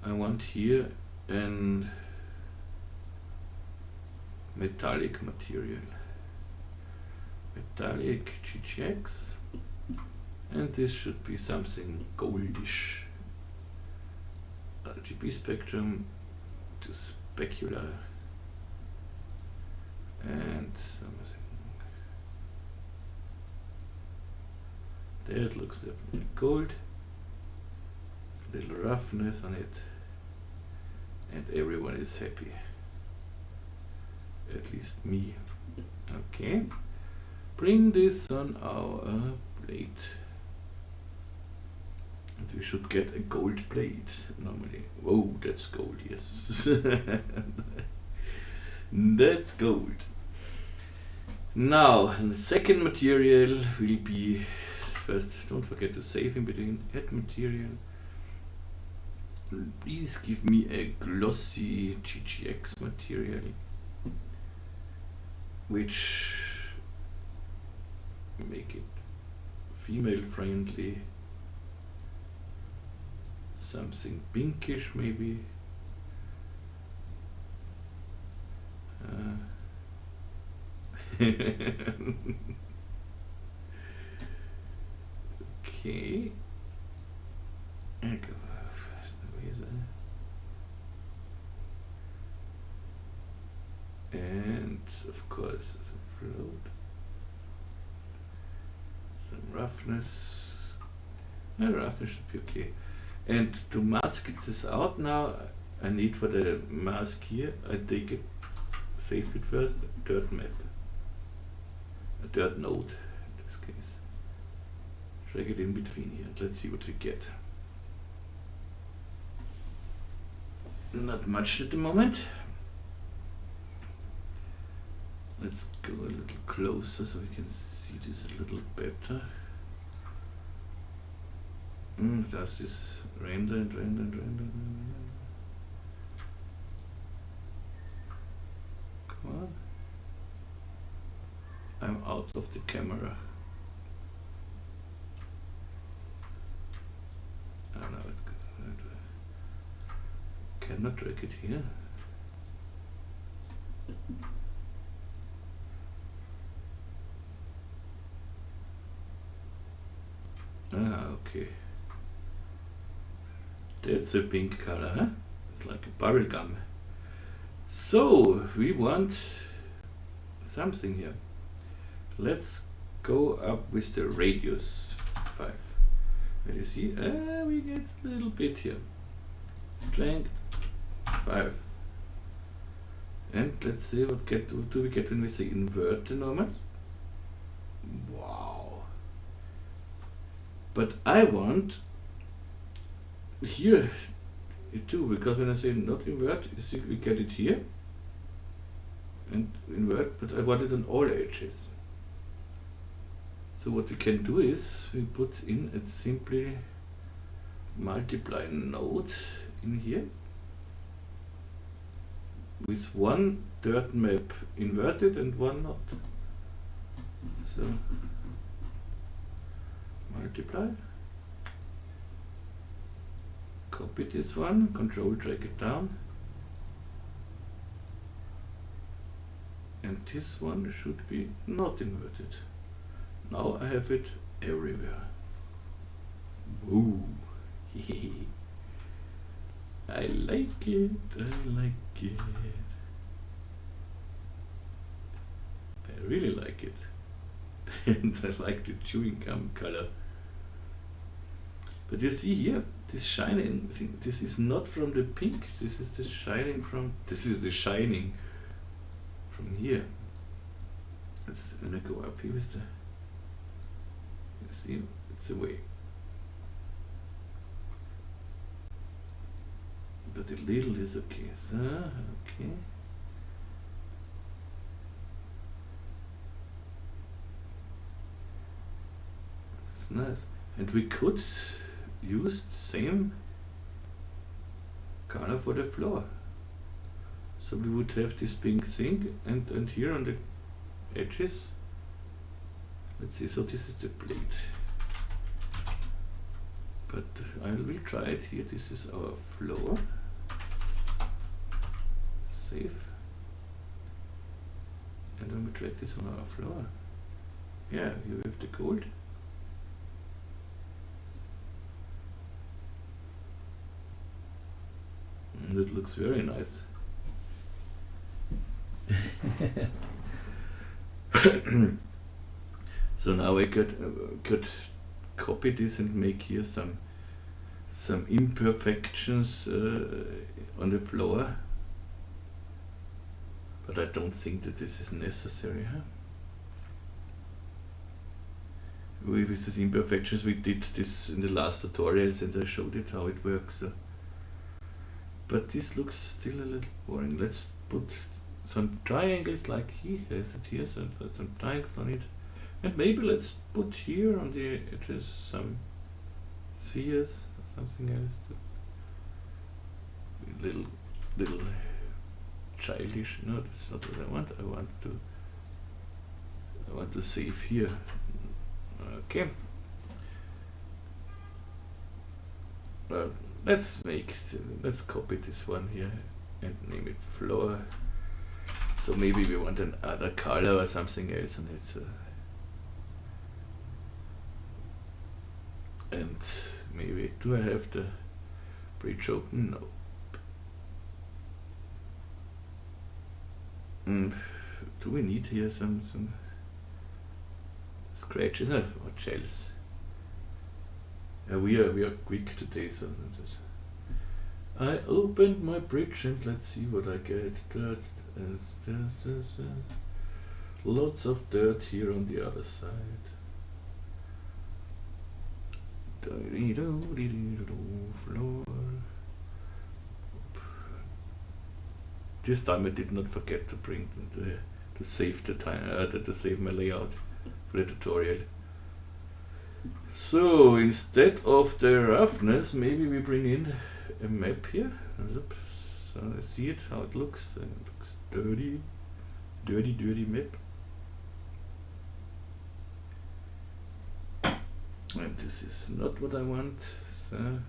I want here an metallic material. Metallic GGX, and this should be something goldish. RGB spectrum to specular, and something there. It looks definitely gold. Little roughness on it, and everyone is happy. At least me. Okay. Bring this on our plate. And we should get a gold plate normally. Whoa, that's gold, yes. That's gold. Now, the second material will be, first, don't forget to save in between, add material. Please give me a glossy GGX material, which make it female friendly, something pinkish maybe. Okay. And of course the float. Roughness. No, roughness should be okay. And to mask this out now, I need for the mask here, I take it, save it first, a dirt map. A dirt node in this case. Drag it in between here and let's see what we get. Not much at the moment. Let's go a little closer so we can see this a little better. Does this render and render and render? Come on. I'm out of the camera. Oh no, it cannot drag it here. Ah, okay. That's a pink color, huh? It's like a bubble gum. So, we want something here. Let's go up with the radius 5. Where you see? We get a little bit here. Strength 5. And let's see what do we get when we say invert the normals. Wow. But I want here too, because when I say not invert, you see we get it here and invert, but I want it on all edges. So what we can do is we put in a simply multiply node in here with one dirt map inverted and one not. So multiply, copy this one, control drag it down, and this one should be not inverted. Now I have it everywhere. Woo! I like it, I like it. I really like it. And I like the chewing gum color. But you see here, this shining thing, this is not from the pink, this is the shining from, this is the shining from here. Let's gonna go up here with the, you see, it's away. But the little is okay, so, okay. It's nice. And we could use the same color for the floor. So we would have this pink thing, and here on the edges, let's see, so this is the plate. But I will try it here, this is our floor. Save. And then we drag this on our floor. Yeah, here we have the gold. And it looks very nice. So now I could copy this and make here some imperfections on the floor, but I don't think that this is necessary. Huh? With these imperfections, we did this in the last tutorials, and I showed it how it works. But this looks still a little boring. Let's put some triangles like he has it here, so put some triangles on it. And maybe let's put here on the edges some spheres or something else. Little childish. No, that's not what I want. I want to save here. Okay. Let's copy this one here and name it floor. So maybe we want another color or something else on it. And maybe, do I have the bridge open? No. Do we need here some scratches or shells? We are quick today, so I opened my bridge and let's see what I get. Dirt, lots of dirt here on the other side. Floor. This time I did not forget to bring to save the time to save my layout for the tutorial. So instead of the roughness, maybe we bring in a map here. So I see it, how it looks. It looks dirty map. And this is not what I want. So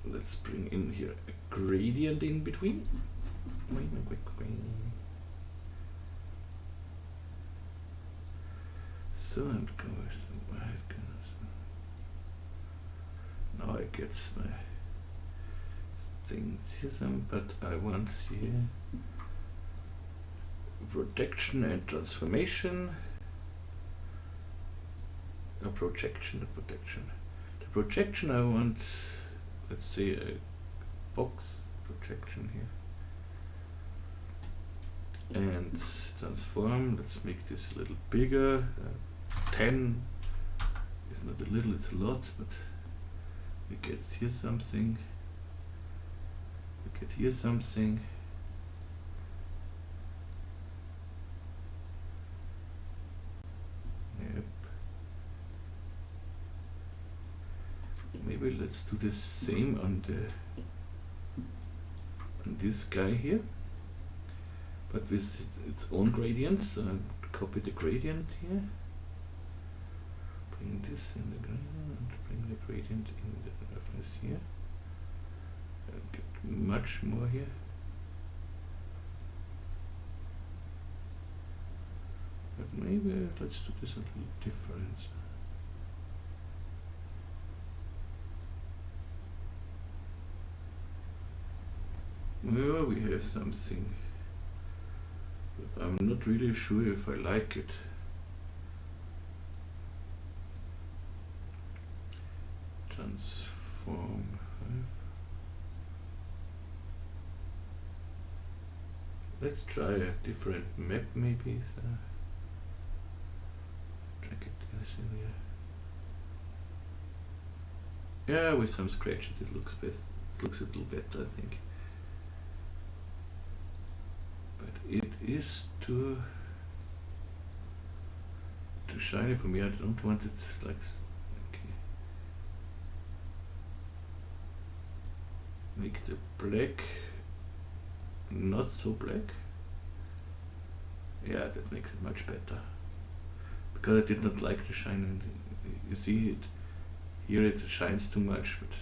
let's bring in here a gradient in between. So and goes the white colors. Now I get my things here, but I want here protection and transformation. A projection and protection. The projection I want, let's say a box projection here. And transform, let's make this a little bigger. 10 is not a little, it's a lot, but we get here something. We get here something. Yep. Maybe let's do the same on this guy here, but with its own gradients. So copy the gradient here. Bring this in the gradient, bring the gradient in the roughness here. Get much more here. But maybe let's do this a little different. Yeah, we have something, but I'm not really sure if I like it. Transform. Let's try a different map maybe. So track it here. Yeah, with some scratches it looks best. It looks a little better, I think. But it is too shiny for me. I don't want it like. Okay. Make the black not so black. Yeah, that makes it much better. Because I did not like the shine, and you see it here, it shines too much, but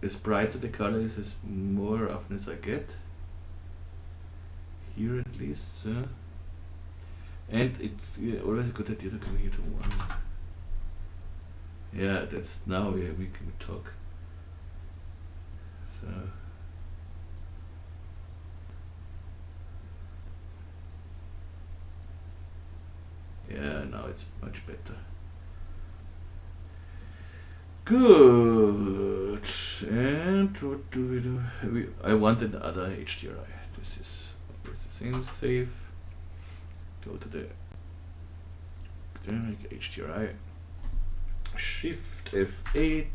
as brighter the color is, as more roughness I get. Here at least. And it's always a good idea to go here to 1. Yeah, that's now we can talk. So yeah, now it's much better. Good. And what do we do? I want another HDRI. This is always the same. Save. Go to the HDRI. Shift F8.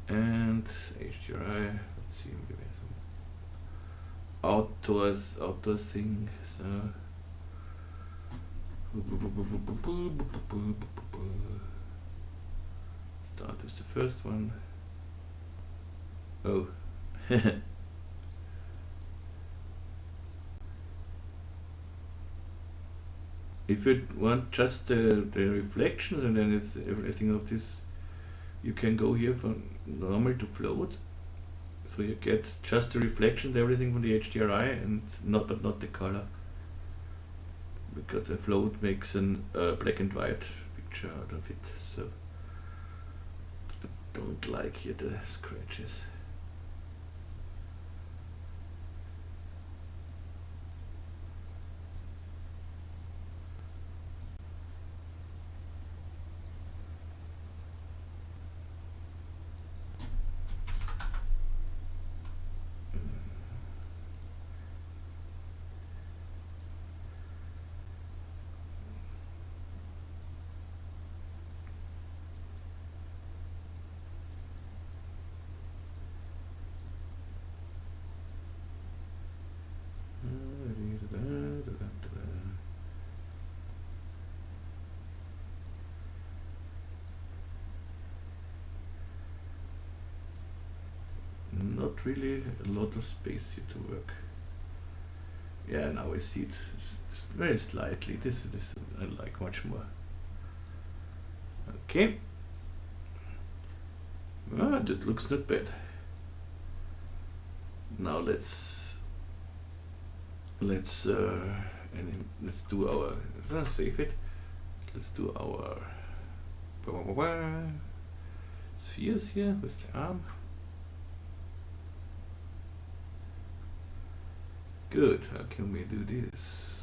And HDRI. Let's see, maybe some outdoor thing. So. Start with the first one. Oh. If you want just the reflections and then it's everything of this, you can go here from normal to float. So you get just the reflections, everything from the HDRI, and not the color. Because the float makes an black and white picture out of it, so I don't like here the scratches. Not really a lot of space here to work. Yeah, now I see it. It's very slightly. This I like much more. Okay. Ah, that looks not bad. Now let's do our save it. Let's do our spheres here with the arm. Good. How can we do this?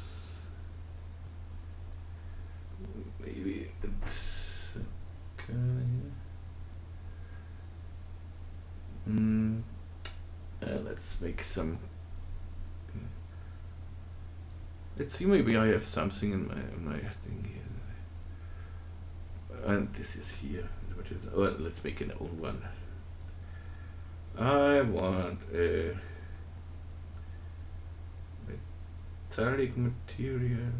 Maybe it's okay. Let's make some. Let's see. Maybe I have something in my thing here. And this is here. Oh, let's make an own one. I want a metallic material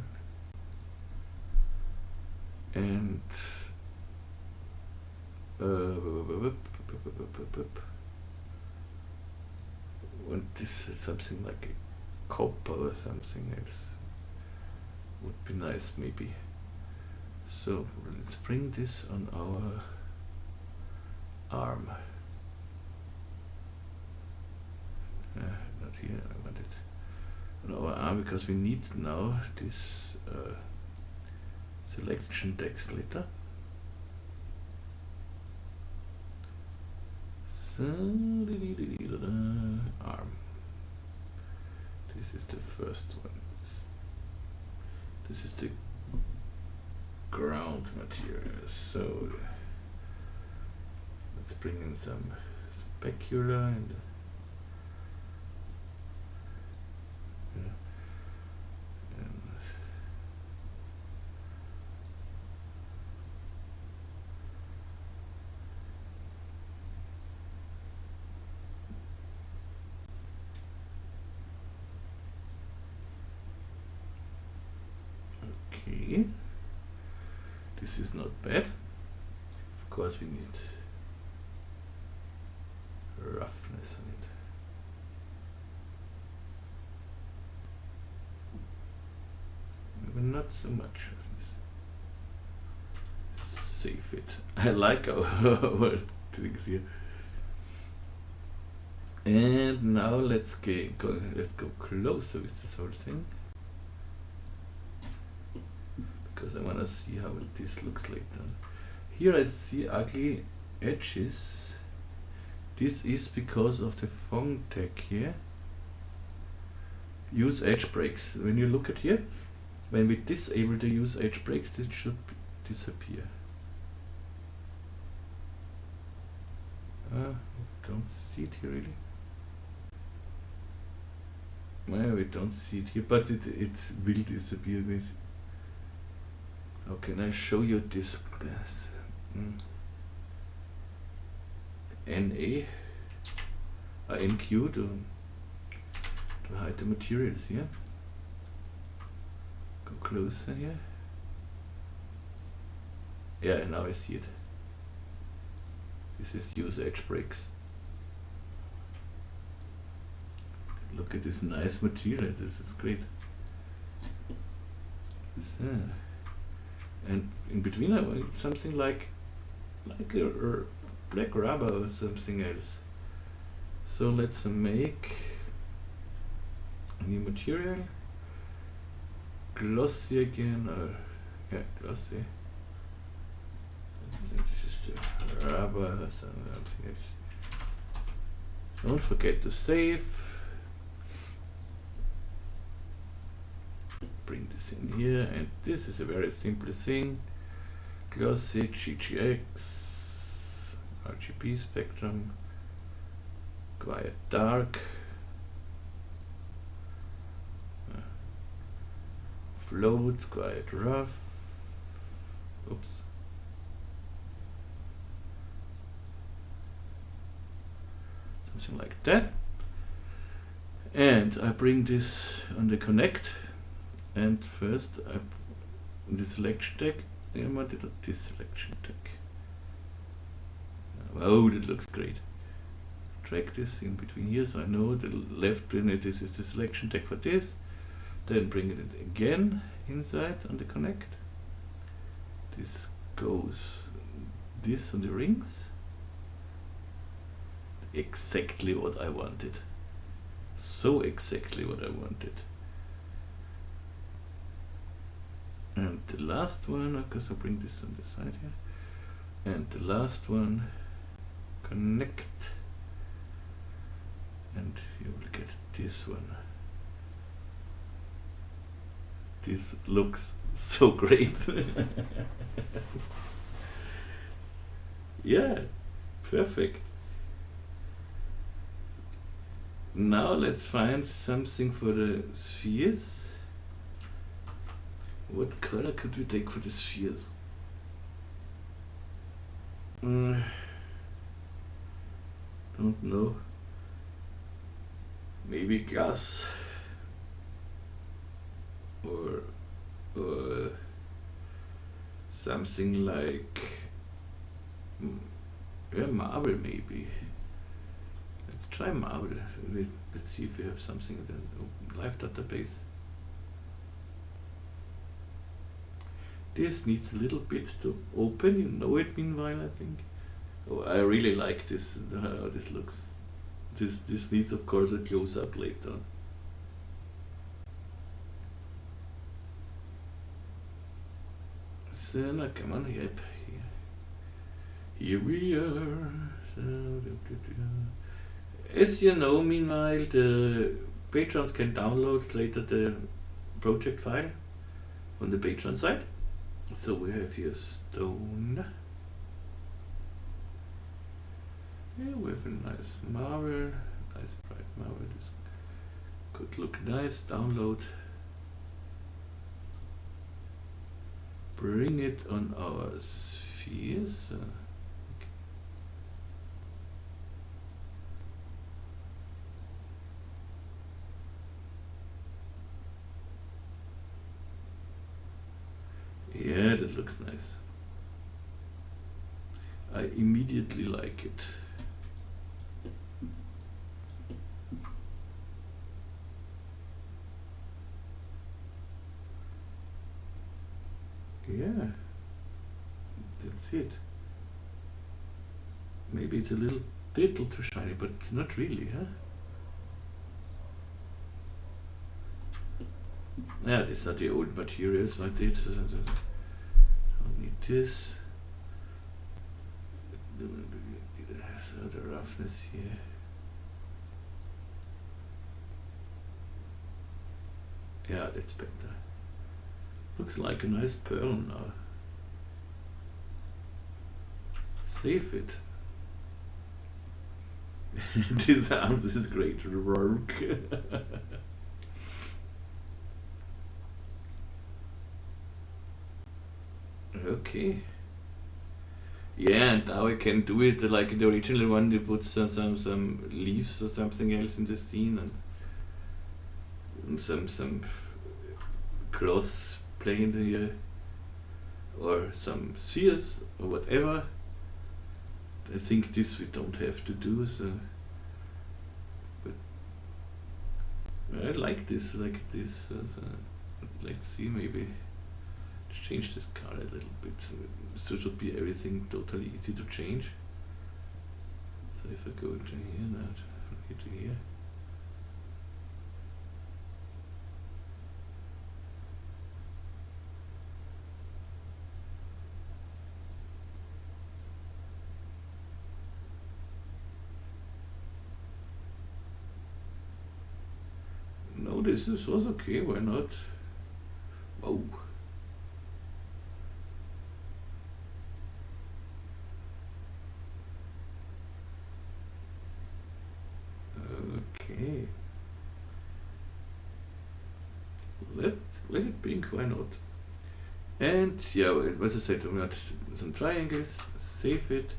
and want this is something like a copper or something else. Would be nice maybe. So let's bring this on our arm. Not here, I want it on our arm because we need now this selection text later. So, arm. This is the first one. This is the ground material. So let's bring in some specular and okay. This is not bad. Of course we need roughness on it. Maybe not so much roughness. Save it. I like our things here. And now let's go closer with this whole thing, because I want to see how this looks like then. Here I see ugly edges. This is because of the phone tag here. Use edge breaks. When you look at here, when we disable the use edge breaks, this should disappear. Don't see it here really. Well, we don't see it here, but it will disappear with. How can I show you this best? NA, NQ to hide the materials here. Go closer here. Yeah, now I see it. This is use edge breaks. Look at this nice material. This is great. So, and in between I want something like a black rubber or something else. So let's make a new material. Glossy again, or yeah, glossy. This is the rubber or something else. Don't forget to save. Bring this in here, and this is a very simple thing. Glossy GGX, RGB spectrum, quiet dark, float, quiet rough. Oops. Something like that. And I bring this on the connect. And first, in the selection tag, I wanted this selection tag. Oh, that looks great. Drag this in between here, so I know the left in it is the selection tag for this. Then bring it again inside on the connect. This goes this on the rings. Exactly what I wanted. So exactly what I wanted. And the last one, because I bring this on the side here, and the last one, connect, and you will get this one. This looks so great. Yeah, perfect. Now let's find something for the spheres. What color could we take for the spheres? Don't know. Maybe glass or something like marble maybe. Let's try marble. Let's see if we have something in the live database. This needs a little bit to open, you know it meanwhile, I think. Oh, I really like this, how this looks. This needs, of course, a close-up later. So now come on, yep, here we are. As you know, meanwhile, the patrons can download later the project file on the Patreon side. So we have here stone. Yeah, we have a nice marble, nice bright marble. This could look nice. Download. Bring it on our spheres. Yeah, that looks nice. I immediately like it. Yeah, that's it. Maybe it's a little too shiny, but not really, huh? Yeah, these are the old materials I did. Don't need this. So the roughness here. Yeah, that's better. Looks like a nice pearl now. Save it. These arms is great work. Okay. Yeah, and now I can do it like in the original one. You put some leaves or something else in the scene, and some cloth plain here, or some sears or whatever. I think this we don't have to do, so but I like this, so let's see, maybe change this color a little bit, so it should be everything totally easy to change. So if I go to here now, here to here, no, this was okay, why not? Oh. Okay. Let it pink, why not? And yeah, as I said, we got some triangles, save it.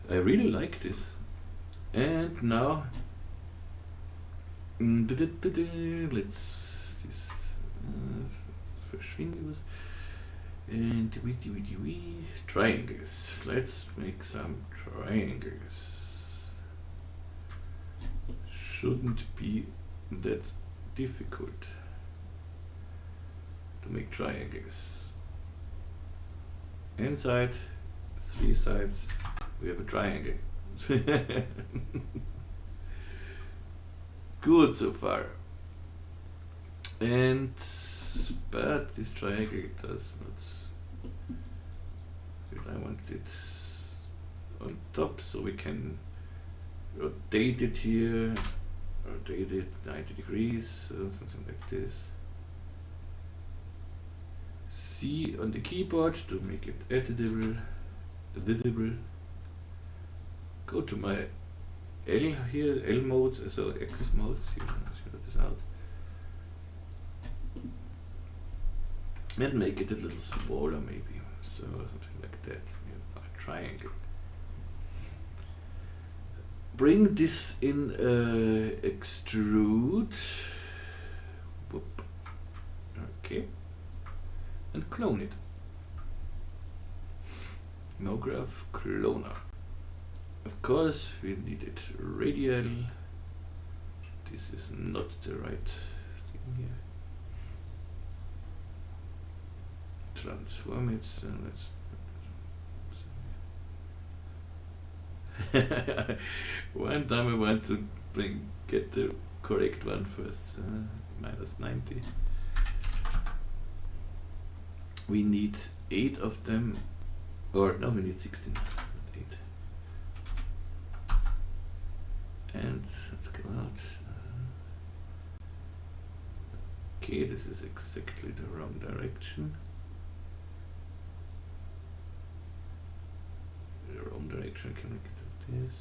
I really like this. And now let's this verschwinden and triangles. Let's make some triangles. Shouldn't be that difficult to make triangles. Inside, 3 sides, we have a triangle. Good so far. And but this triangle does not. I want it on top so we can rotate it here. Rotate it 90 degrees, something like this. C on the keyboard to make it editable. Go to my L here, L mode, so axis modes, here, let's this out. And make it a little smaller maybe, so something like that, a triangle. Bring this in extrude. Whoop. Okay. And clone it. Graph cloner. Of course, we need it radial. This is not the right thing here. Transform it. So let's. One time I want to get the correct one first. -90. We need 8 of them, or no, we need 16. 8. And let's go out. Okay, this is exactly the wrong direction. The wrong direction, can we do this?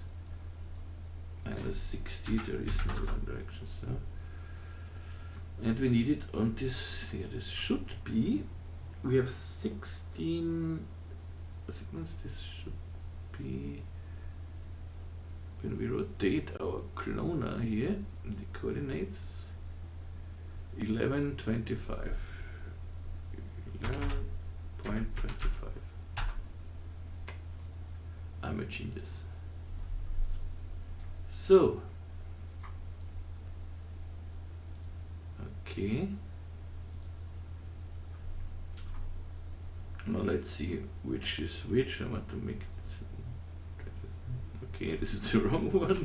Minus 60, there is no wrong direction, so. And we need it on this, here this should be, we have 16 segments, this should be, when we rotate our cloner here, in the coordinates, 11.25. 11.25. I'm a genius. So, okay. Now let's see which is which. I want to make this. Okay, this is the wrong one.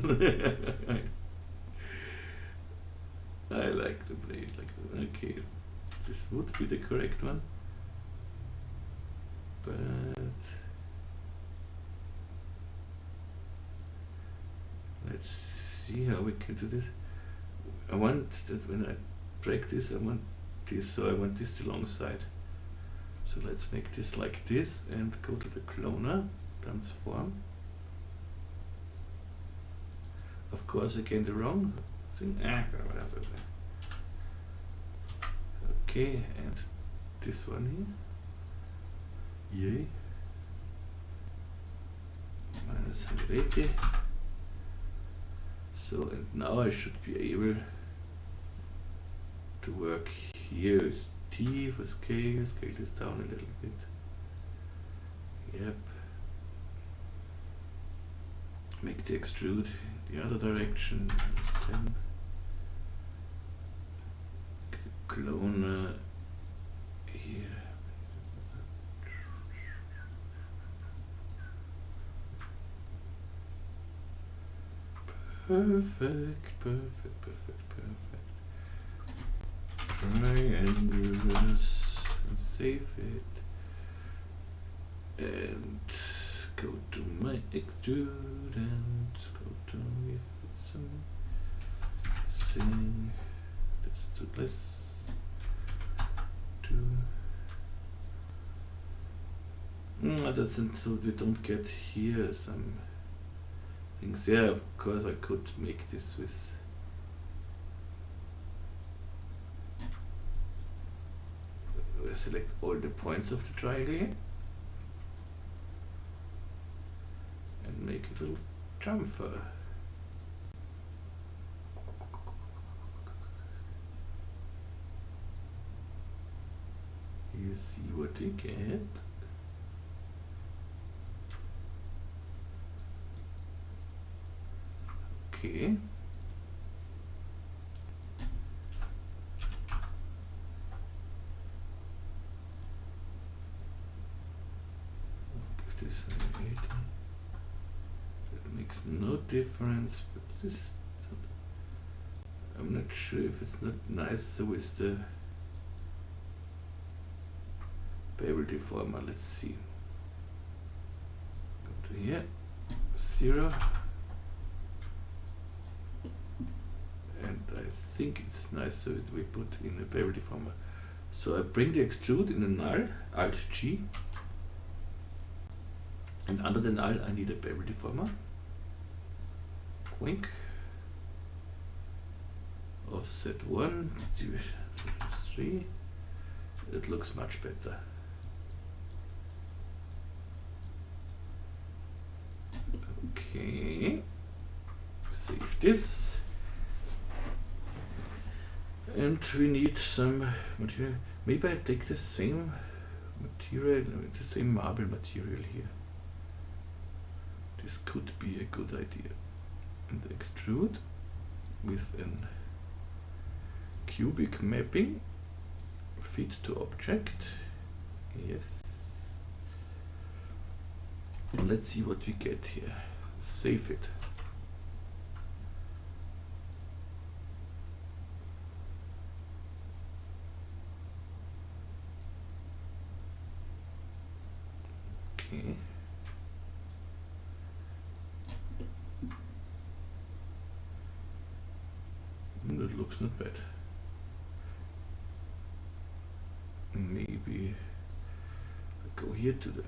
I like the blade like that. Okay, this would be the correct one. But let's see how we can do this. I want that when I drag this, I want this, so I want this alongside. So let's make this like this and go to the cloner, transform. Of course, again the wrong thing. Okay, and this one here. Yay. Minus 180. So, and now I should be able to work here with T for scale this down a little bit. Yep. Make the extrude the other direction. Then clone here. Perfect. Triangles and save it. And go to my extrude and go to if it's something. Let's do less. That's so we don't get here some things. Yeah, of course I could make this with select all the points of the triangle and make a little chamfer. You see what you get. Okay. Give this an 80. That makes no difference, but this is not, I'm not sure if it's not nicer with the bevel deformer. Let's see. Go to here, 0. And I think it's nicer if we put in a bevel deformer. So I bring the extrude in a null, Alt G, and under the null I need a bevel deformer. Wink. Offset 1, 2, 3. It looks much better. Okay. Save this. And we need some material. Maybe I take the same material, the same marble material here. This could be a good idea. And extrude with an cubic mapping, fit to object. Yes. And let's see what we get here. Save it. Okay. looks not bad. Maybe I go here to the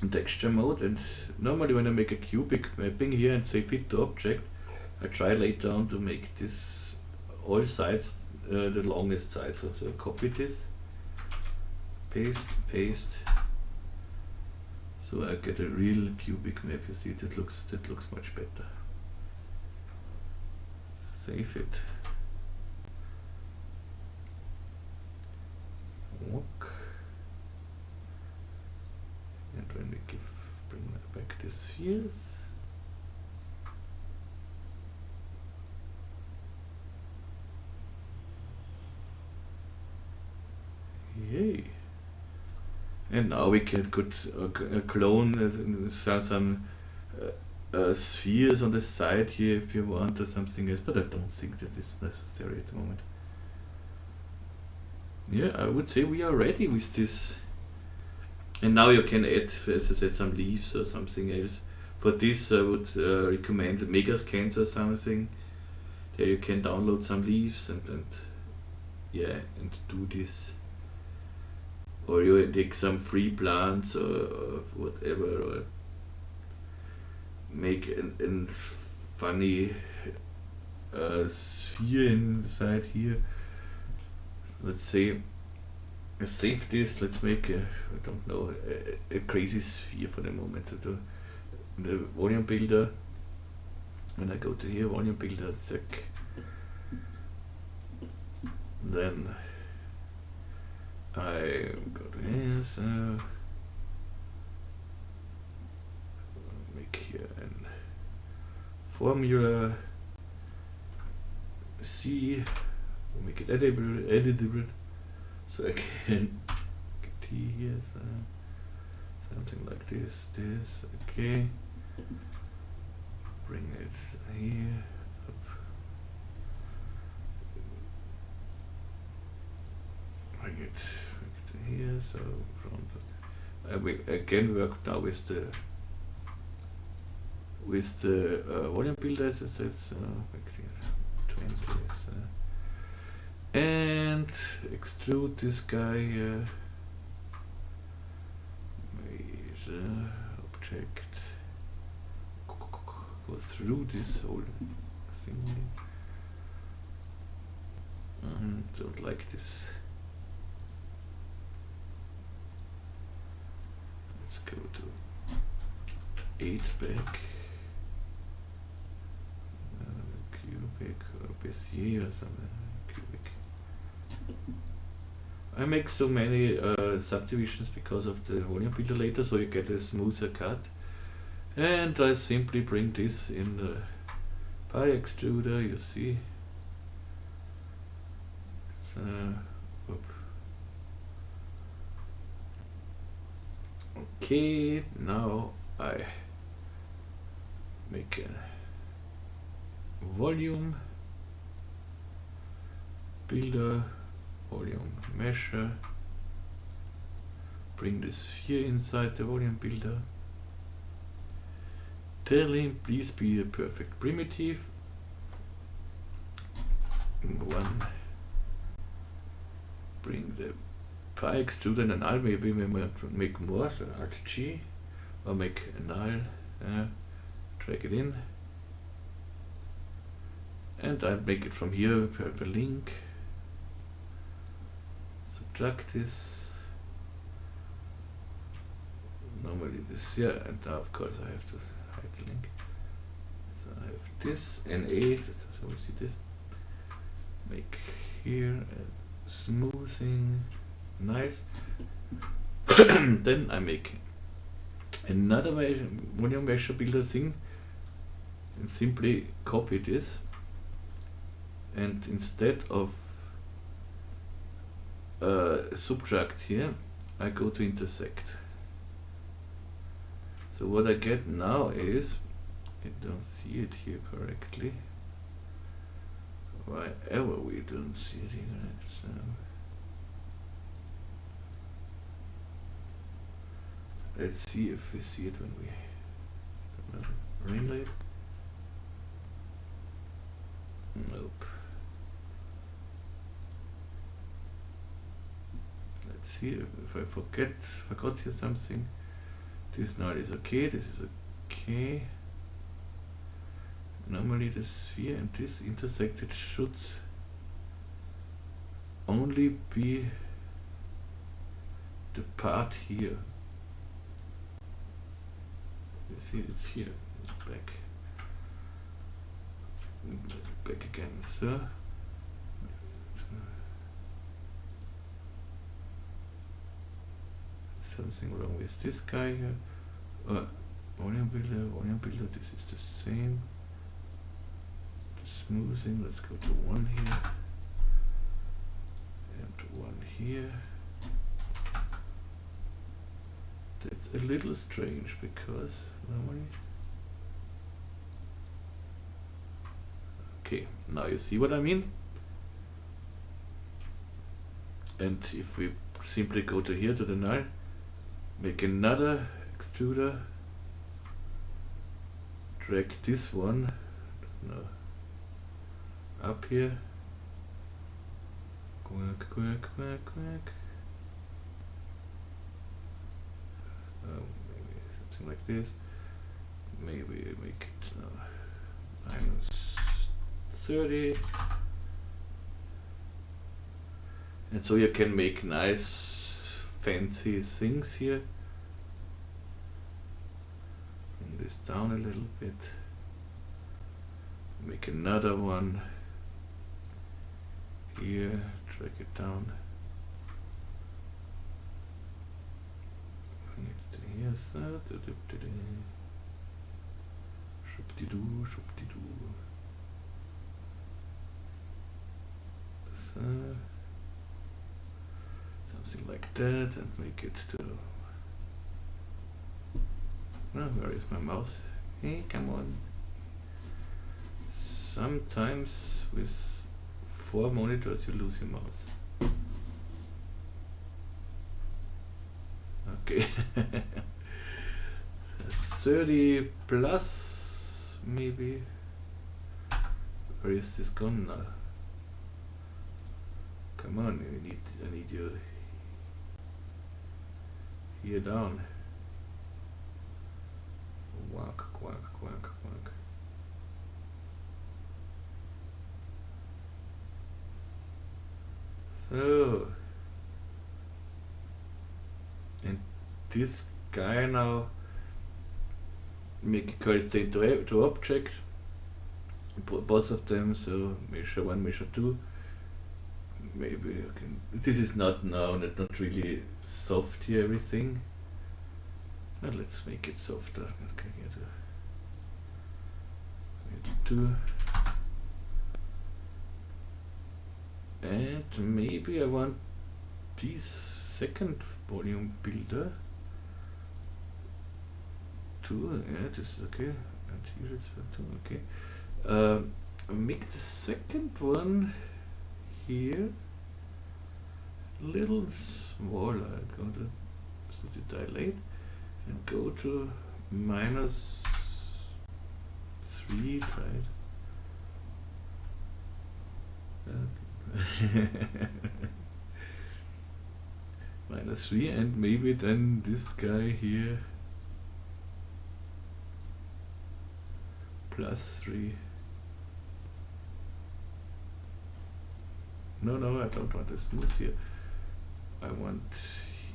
texture mode, and normally when I make a cubic mapping here and say fit to object, I try later on to make this all sides the longest side. So I copy this, paste, paste. So I get a real cubic map. You see, that looks much better. Save it. Walk. And when we bring back the spheres. Yay! And now we could clone some spheres on the side here if you want, or something else, but I don't think that is necessary at the moment. Yeah, I would say we are ready with this. And now you can add, as I said, some leaves or something else. For this I would recommend Megascans or something. There you can download some leaves and yeah, and do this. Or you take some free plants or whatever, or make a funny sphere inside here. Let's say I save this. Let's make a, I don't know, a crazy sphere for the moment. To do the volume builder. When I go to here, volume builder, check. Then I go to here, so make here a formula C, make it editable, so I can get T here, so something like this, okay, bring it here, up, bring it here, so from the, I will again work now with the volume builder, as I said, so 20, and extrude this guy object, go through this whole thing, don't like this. Let's go to 8 back, cubic or Bezier or something. Cubic. I make so many subdivisions because of the volume builder later, so you get a smoother cut. And I simply bring this in the pie extruder, you see. So, okay, now I make a volume builder, volume measure, bring the sphere inside the volume builder, tell him please be a perfect primitive, 1, bring the pie extruder and null, maybe we might make more, so Alt G, or make a null, drag it in, and I make it from here per link, subtract this, normally this, yeah, and now of course I have to hide the link, so I have this, N8, so we see this, make here a smoothing, nice. Then I make another volume measure builder thing and simply copy this, and instead of subtract here, I go to intersect. So what I get now is, I don't see it here correctly, why ever we don't see it here, so let's see if we see it when we ring light. Nope. let's see if I forgot here something. This now is okay, this is okay. Normally the sphere and this intersected should only be the part here. You see, it's here. Back again. So something wrong with this guy here. Volume builder. This is the same. The smoothing. Let's go to 1 here and 1 here. That's a little strange because normally. Okay, now you see what I mean. And if we simply go to here to the null, make another extruder, drag this one up here, quack. Maybe something like this. Maybe make it minus 30. And so you can make nice fancy things here. Bring this down a little bit. Make another one here, drag it down. Bring it to here. Shub-de-doo. So something like that, and make it to. Oh, where is my mouse? Hey, come on. Sometimes with 4 monitors you lose your mouse. Okay. 30 plus maybe. Where is this gone now? Come on, I need you here down. Quack. So, and this guy now make a corresponding to object, both of them, so measure 1, measure 2. Maybe I can. This is not really soft here, everything. Now let's make it softer. Okay, here to 2. And maybe I want this second volume builder to, yeah, this is okay. And here it's 2, okay. Make the second one here a little smaller. Go to dilate and go to minus 3, right? Minus 3, and maybe then this guy here plus 3. No, I don't want a smooth here. I want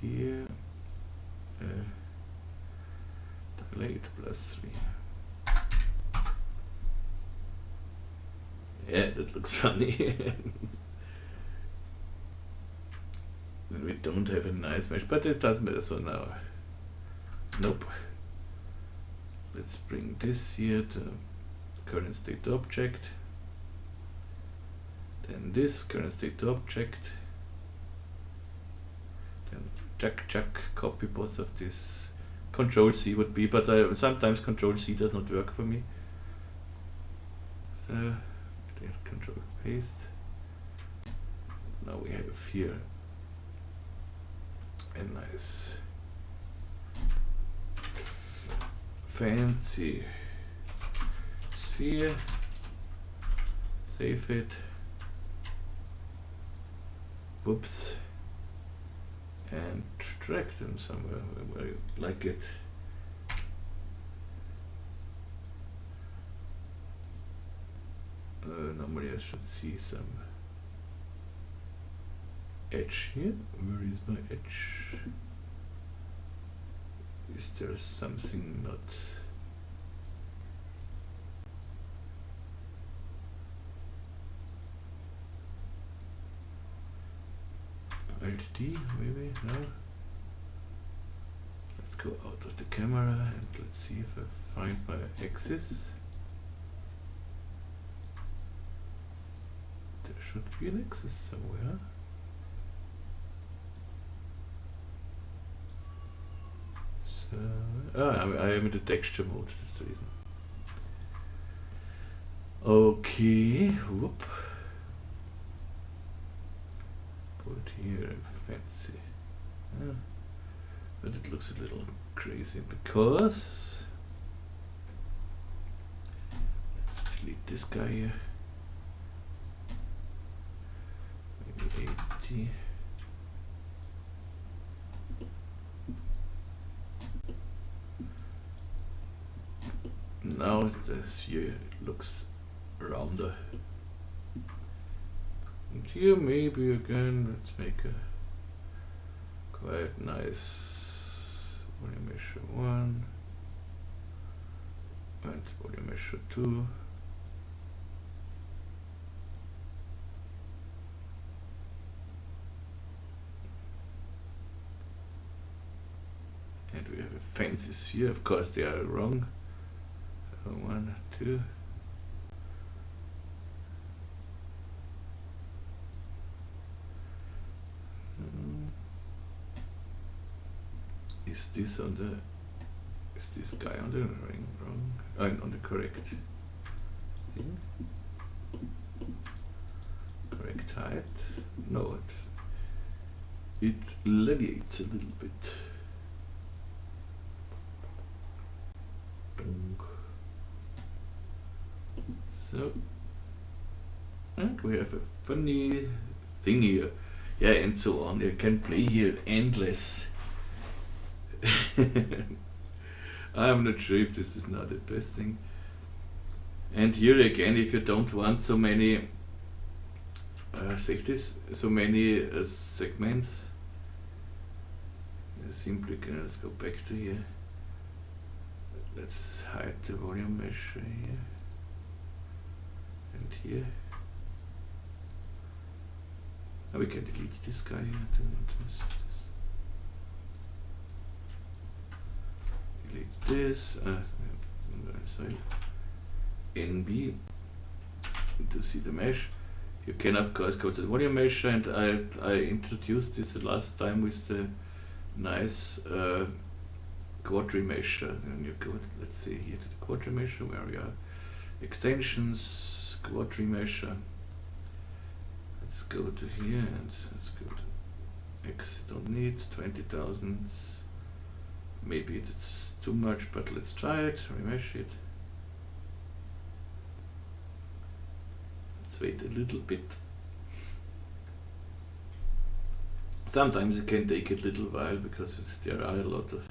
here dilate plus 3. Yeah, that looks funny. And we don't have a nice mesh, but it doesn't matter. So now, nope. Let's bring this here to current state object. Then this current state object. Then chuck, copy both of these. Control C would be, but sometimes Control C does not work for me. So Control paste. Now we have here a nice fancy sphere. Save it. Whoops. and drag them somewhere where you like it. Normally I should see some edge here. Where is my edge? Is there something not? Alt D maybe? No? Let's go out of the camera and let's see if I find my axis. There should be an axis somewhere. So, I am in the texture mode, that's the reason. Okay, whoop. Put here fancy. But it looks a little crazy because let's delete this guy here. Maybe 80. Now this here looks rounder. And here maybe again, let's make a quite nice volume measure 1 and volume measure 2. And we have fences here, of course they are wrong. 1, 2. Is this on the? Is this guy on the ring wrong? On the correct thing? Correct height? No, it leviates a little bit. So, and we have a funny thing here, yeah, and so on. You can play here endless. I'm not sure if this is not the best thing. And here again, if you don't want so many safeties, so many segments, simply let's go back to here. Let's hide the volume measure here and here. Now we can delete this guy here. Delete this. Sorry. NB to see the mesh. You can of course go to the volume measure, and I introduced this the last time with the nice quad remesher. And you go, let's see here to the quad remesher where we are. Extensions, quad remesher. Let's go to here and let's go to X. Don't need 20,000. Maybe it's too much, but let's try it. Remesh it. Let's wait a little bit. Sometimes it can take a little while because there are a lot of.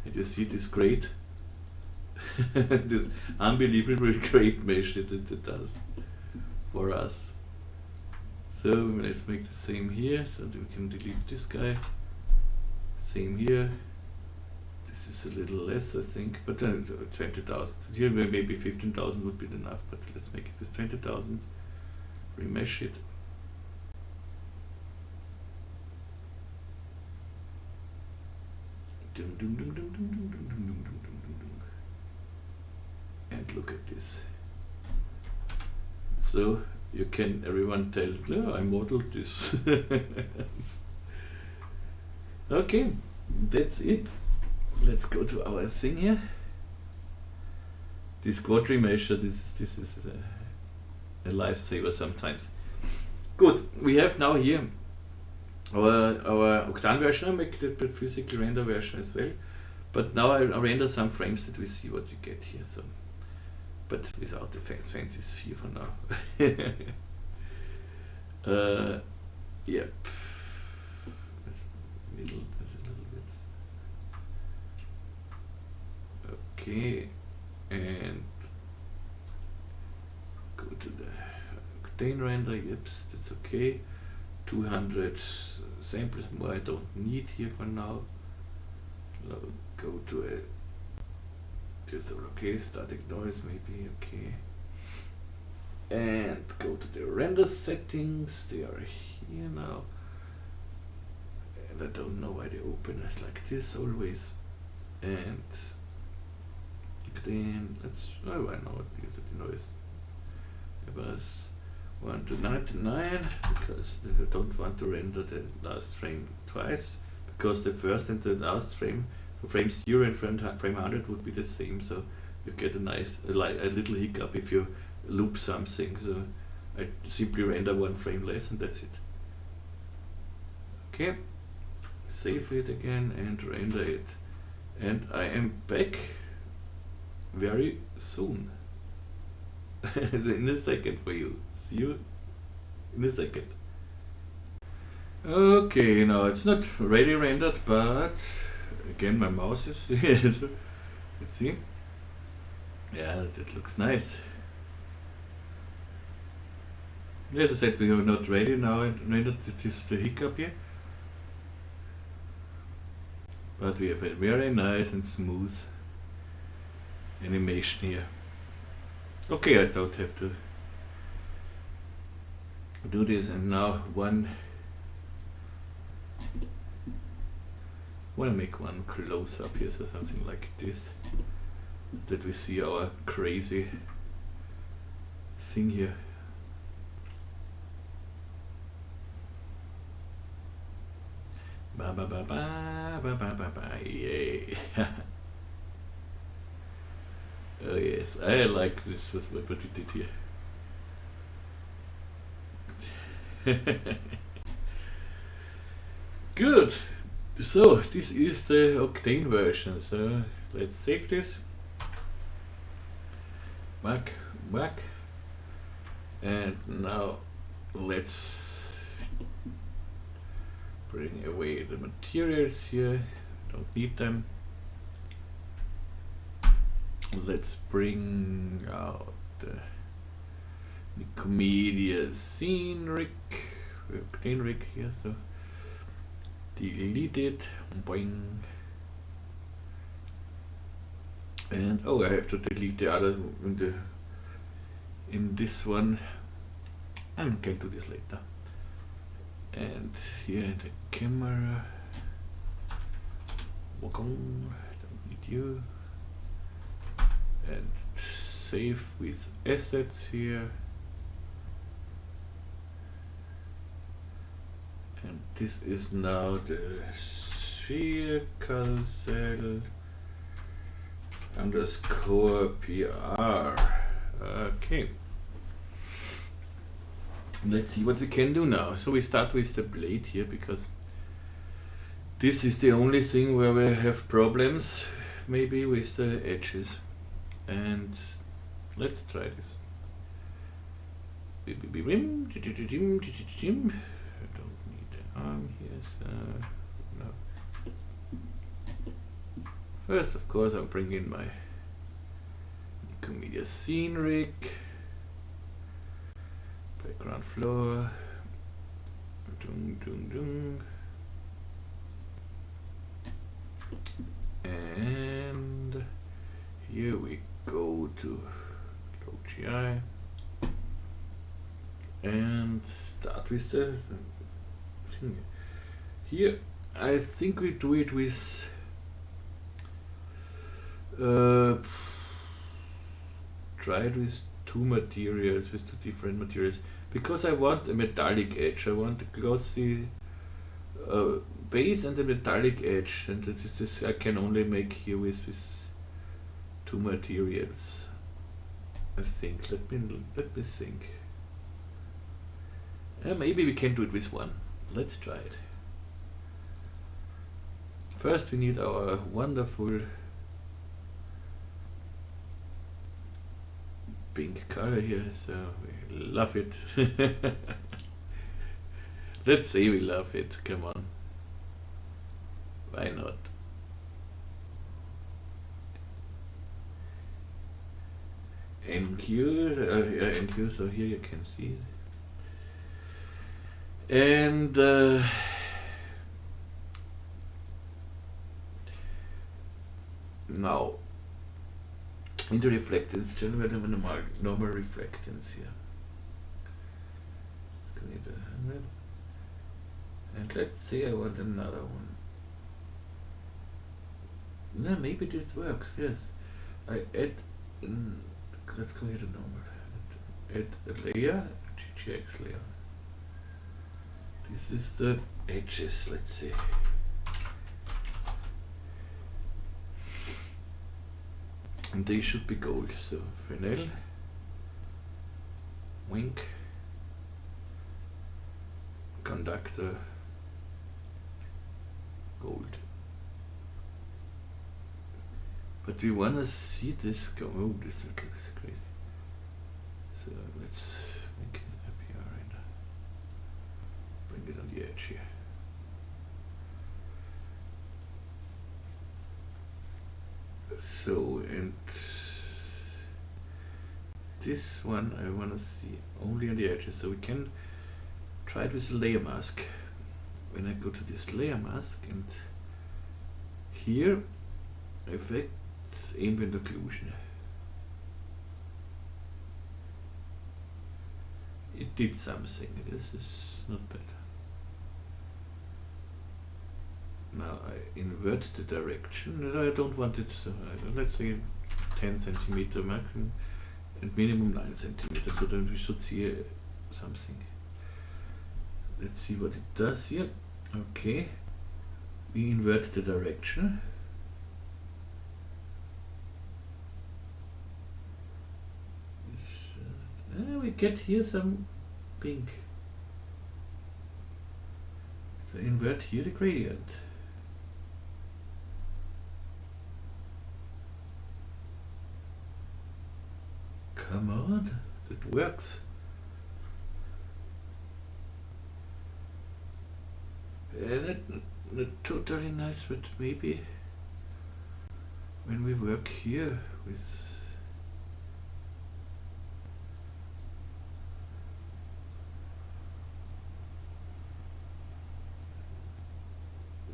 And you see this great, this unbelievable great mesh that it does for us. So let's make the same here, so that we can delete this guy. Same here. This is a little less, I think, but 20,000. Here maybe 15,000 would be enough, but let's make it with 20,000. Remesh it. And look at this. So you can, everyone tell, no, I modeled this. Okay, that's it. Let's go to our thing here. This quad remesher, this is a lifesaver sometimes. Good, we have now here our Octane version. I make the physical render version as well. But now I render some frames that we see what you get here. So, but without the fancy sphere for now. Yep. Okay, and go to the Octane render. Yep, that's okay. 200 samples more I don't need here for now. Go to a, that's okay, static noise maybe, okay. And go to the render settings, they are here now. And I don't know why they open it like this always. And then let's, oh I know it because of the noise. It was 1 to 99 because I don't want to render the last frame twice, because the first and the last frame, so frame 0 and frame 100 would be the same, so you get a nice, a little hiccup if you loop something. So I simply render one frame less and that's it. Okay, save it again and render it. And I am back very soon. In a second for you. See you in a second. Okay, now it's not ready rendered, but again my mouse is here. Let's see. Yeah, that looks nice. As I said, we are not ready now and rendered. It is the hiccup here. But we have a very nice and smooth animation here. Okay, I don't have to do this, and now wanna make one close up here, so something like this, that we see our crazy thing here. Ba ba ba ba ba ba ba ba, yay. Oh yes, I like this with what we did here. Good. So this is the Octane version. So let's save this. Back, and now let's bring away the materials here. Don't need them. Let's bring out the Nikomedias Scene Rig, Octane Rig here, so delete it, boing. And oh, I have to delete the other in this one. I can do this later. And here the camera, don't need you. And save with assets here, and this is now the sphere carousel underscore PR. Okay, let's see what we can do now. So we start with the blade here, because this is the only thing where we have problems maybe with the edges. And let's try this. I don't need the arm here, so no. First, of course, I'll bring in my Nikomedias Scene Rig, background floor, and here we go to low GI and start with the thing. Here I think we do it with try it with two materials, with two different materials, because I want a metallic edge. I want a glossy base and a metallic edge, and this I can only make here with two materials. I think. Let me think. Maybe we can do it with one. Let's try it. First, we need our wonderful pink color here. So we love it. Let's say we love it. Come on. Why not? hue, and hue, so here you can see it. And now in the reflectance channel, we have a normal reflectance here. Let's go into 100. And let's say I want another one. No, maybe this works, yes. I add, let's go here to normal. Add a layer, GGX layer. This is the edges, let's see. And they should be gold, so Fresnel, wink, conductor, gold. But we want to see this go. Oh, this looks crazy. So let's make it appear and bring it on the edge here. So, and this one I want to see only on the edges, so we can try it with a layer mask. When I go to this layer mask and here, effects, ambient occlusion. It did something, this is not bad. Now I invert the direction, and I don't want it so high. Let's say 10 centimeter maximum and minimum 9 centimeters, so then we should see something. Let's see what it does here. Okay, we invert the direction. We get here some pink. So invert here the gradient. Come on, it works. Not totally nice, but maybe when we work here with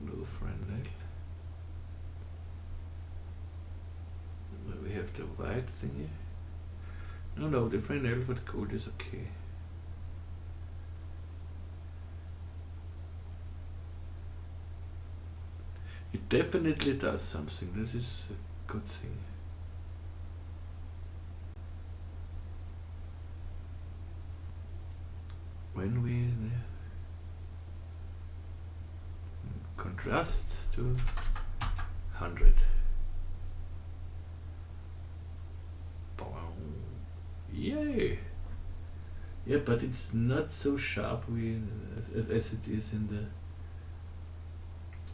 no Fresnel, we have the white thingy. No, the Fresnel for the gold is okay. It definitely does something. This is a good thing. When we contrast to 100. Yay! Yeah, but it's not so sharp as it is in the...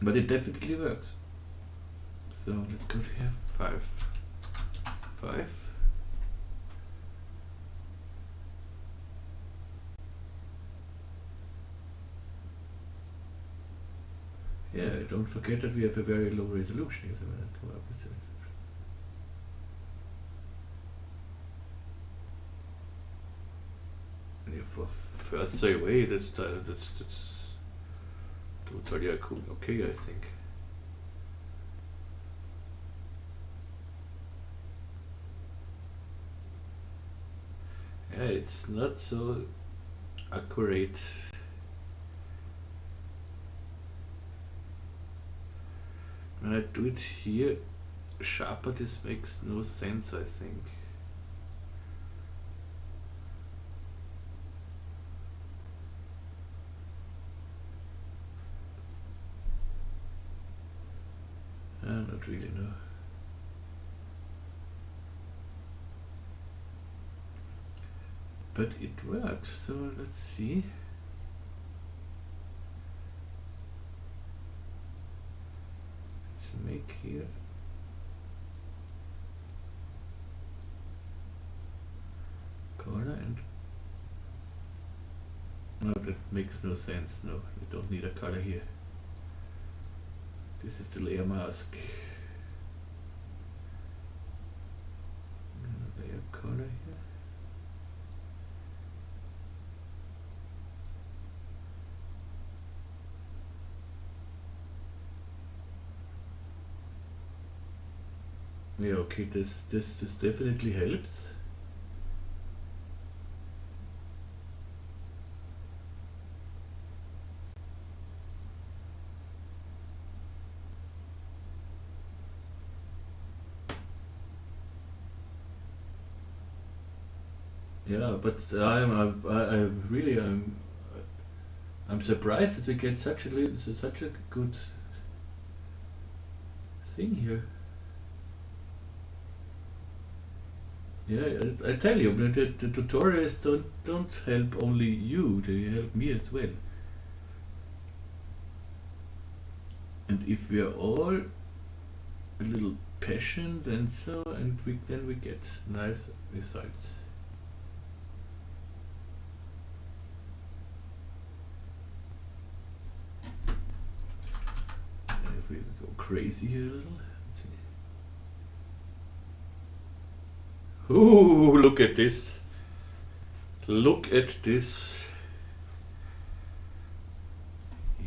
But it definitely works. So let's go to here, 5. Yeah, don't forget that we have a very low resolution here, so when I come up with it. Yeah, for further away, that's totally cool. Okay, I think. Yeah, it's not so accurate. When I do it here sharper, this makes no sense, I think. Not really, no. But it works, so let's see. Let's make here color and no, that makes no sense. No, we don't need a color here. This is the layer mask. Layer color here. Yeah, okay, this definitely helps. Yeah, but I'm surprised that we get such a good thing here. Yeah, I tell you, but the tutorials don't help only you; they help me as well. And if we are all a little patient and so, and then we get nice results. And if we go crazy here a little. Ooh, look at this. Look at this.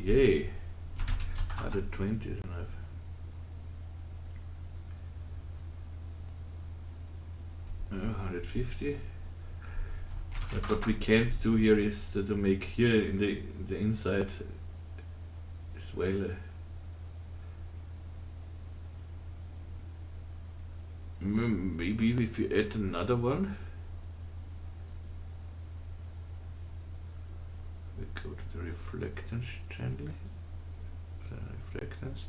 Yay. 120 is enough. Uh, 150. But what we can't do here is to make here in the inside as well. Maybe if you add another one, we go to the reflectance channel, reflectance,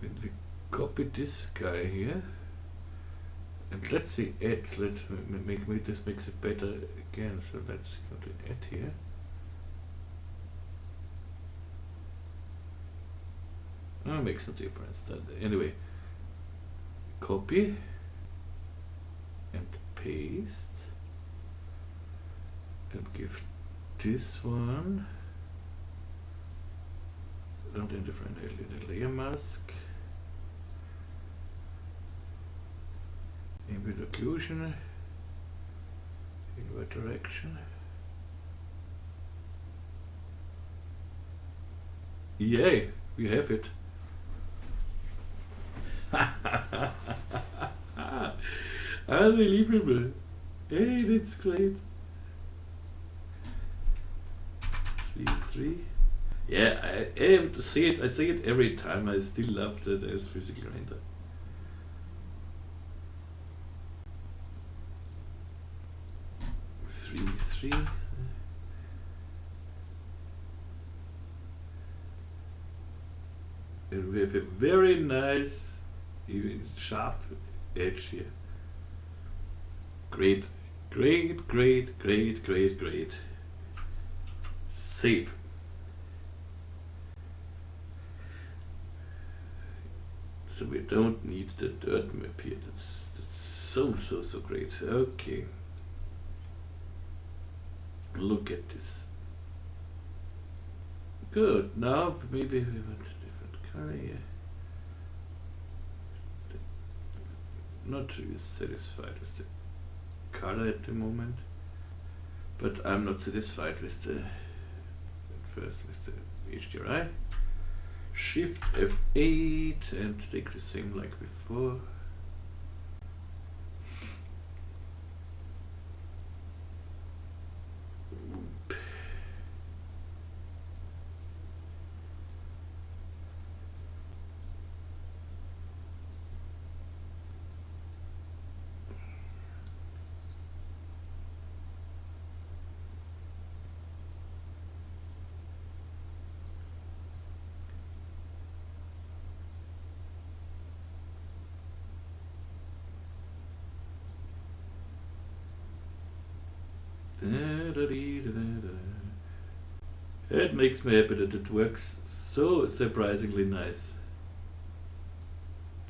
and we copy this guy here, and let's see add. Let's make this makes it better again. So let's go to add here. Oh, makes no difference. Anyway. Copy and paste and give this one and in different layer mask, ambient occlusion, invert direction. Yay, we have it. Unbelievable. Hey, that's great. 3. Yeah, I say it every time. I still love that as physical render. Three. And we have a very nice, even sharp edge here. Great. Save. So we don't need the dirt map here. That's so great. Okay. Look at this. Good. Now maybe we want a different color here. Not really satisfied with the color at the moment, but I'm not satisfied with the HDRI. Shift F8 and take the same like before. It makes me happy that it works so surprisingly nice.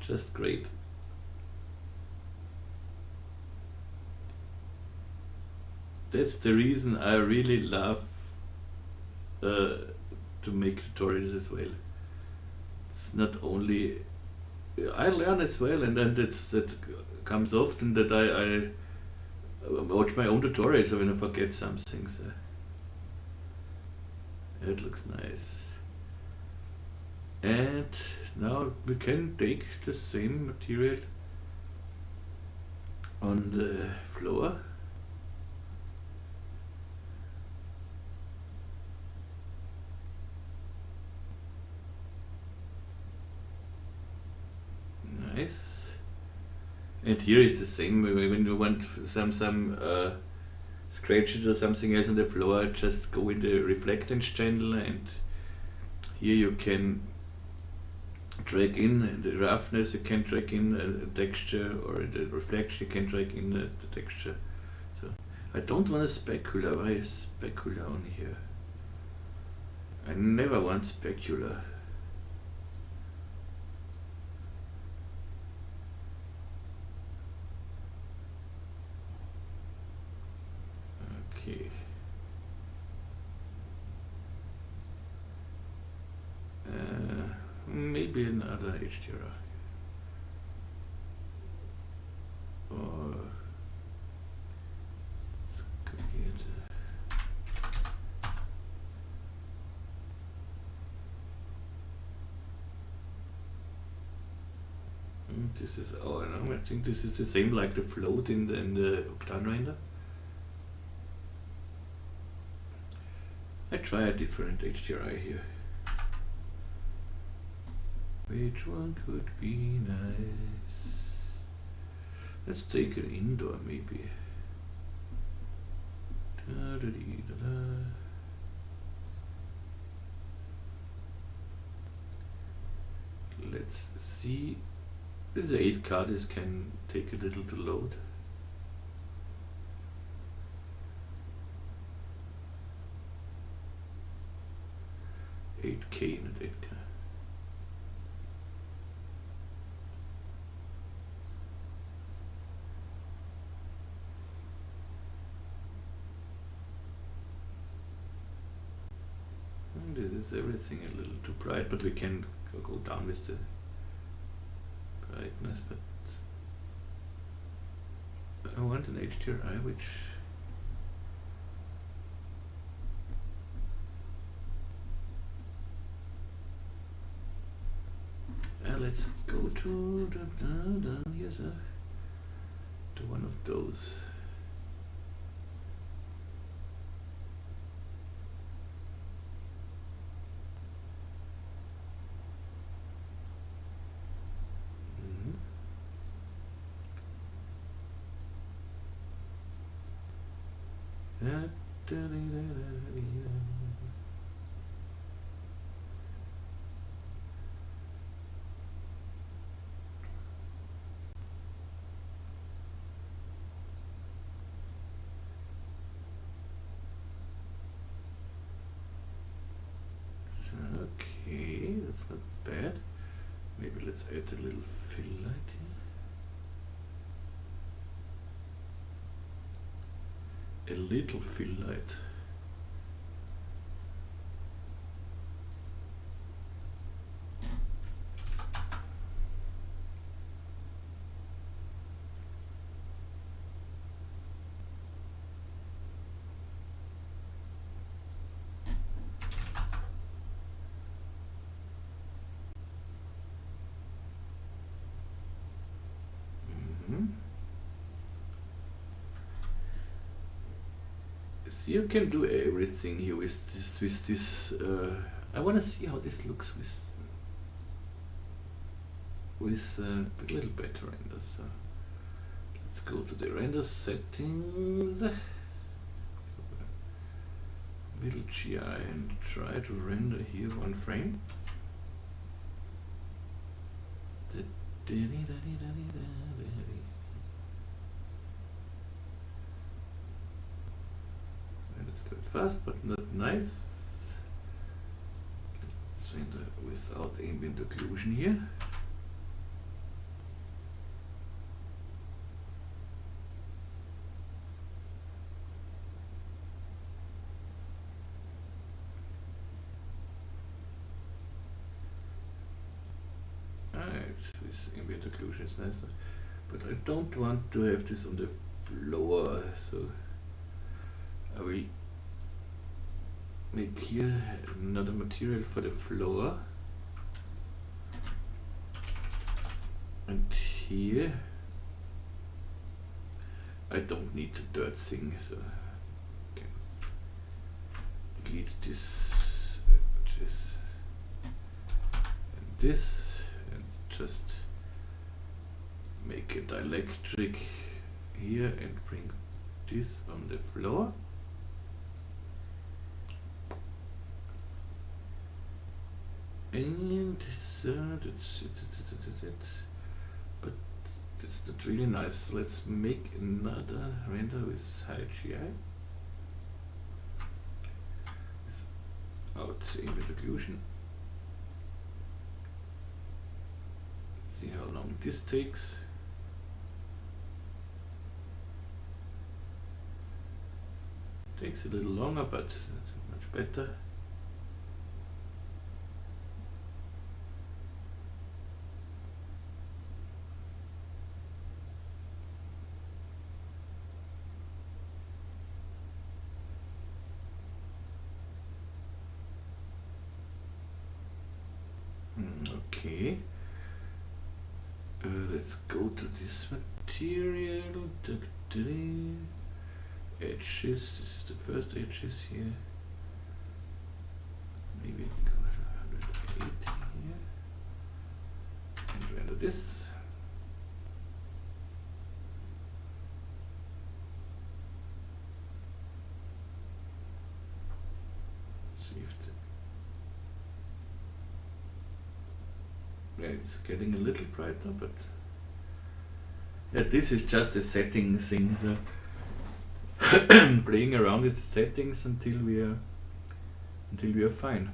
Just great. That's the reason I really love to make tutorials as well. It's not only I learn as well, and then that comes often that I watch my own tutorials when I forget something. So it looks nice. And now we can take the same material on the floor. Nice. And here is the same. When you want some scratch it or something else on the floor, just go in the reflectance channel, and here you can drag in the roughness, you can drag in a texture, or the reflection you can drag in the texture. So I don't want a specular. Why is specular on here? I never want specular. Okay. Maybe another HDR. Or let's copy it. This is, oh no, I think this is the same like the float in the Octane render. I try a different HDRI here. Which one could be nice? Let's take an indoor maybe. Da, da, dee, da, da. Let's see. This is 8K, this can take a little to load. $8K, not 8K. This is everything a little too bright, but we can go down with the brightness. But I want an HDRI which let's go to down here, to one of those. Okay, that's not bad. Maybe let's add a little fill light here. A little fill light. So you can do everything here with this. I want to see how this looks with a little better render. So let's go to the render settings, middle GI, and try to render here one frame. Let's go fast, but not nice. Let's render without ambient occlusion here. With ambient occlusion is nice, but I don't want to have this on the floor, so I will make here another material for the floor. here. I don't need the dirt thing, so okay. Delete this, and this, and just make a dielectric here and bring this on the floor. And that's it. But it's not really nice. So let's make another render with high GI. Without ambient occlusion. See how long this takes. Takes a little longer, but much better. Okay, let's go to this material. Edges, this is the first edges here. Maybe go to 180 here. And render this. See if it's getting a little brighter, but yeah, this is just a setting thing. So playing around with the settings until we are fine.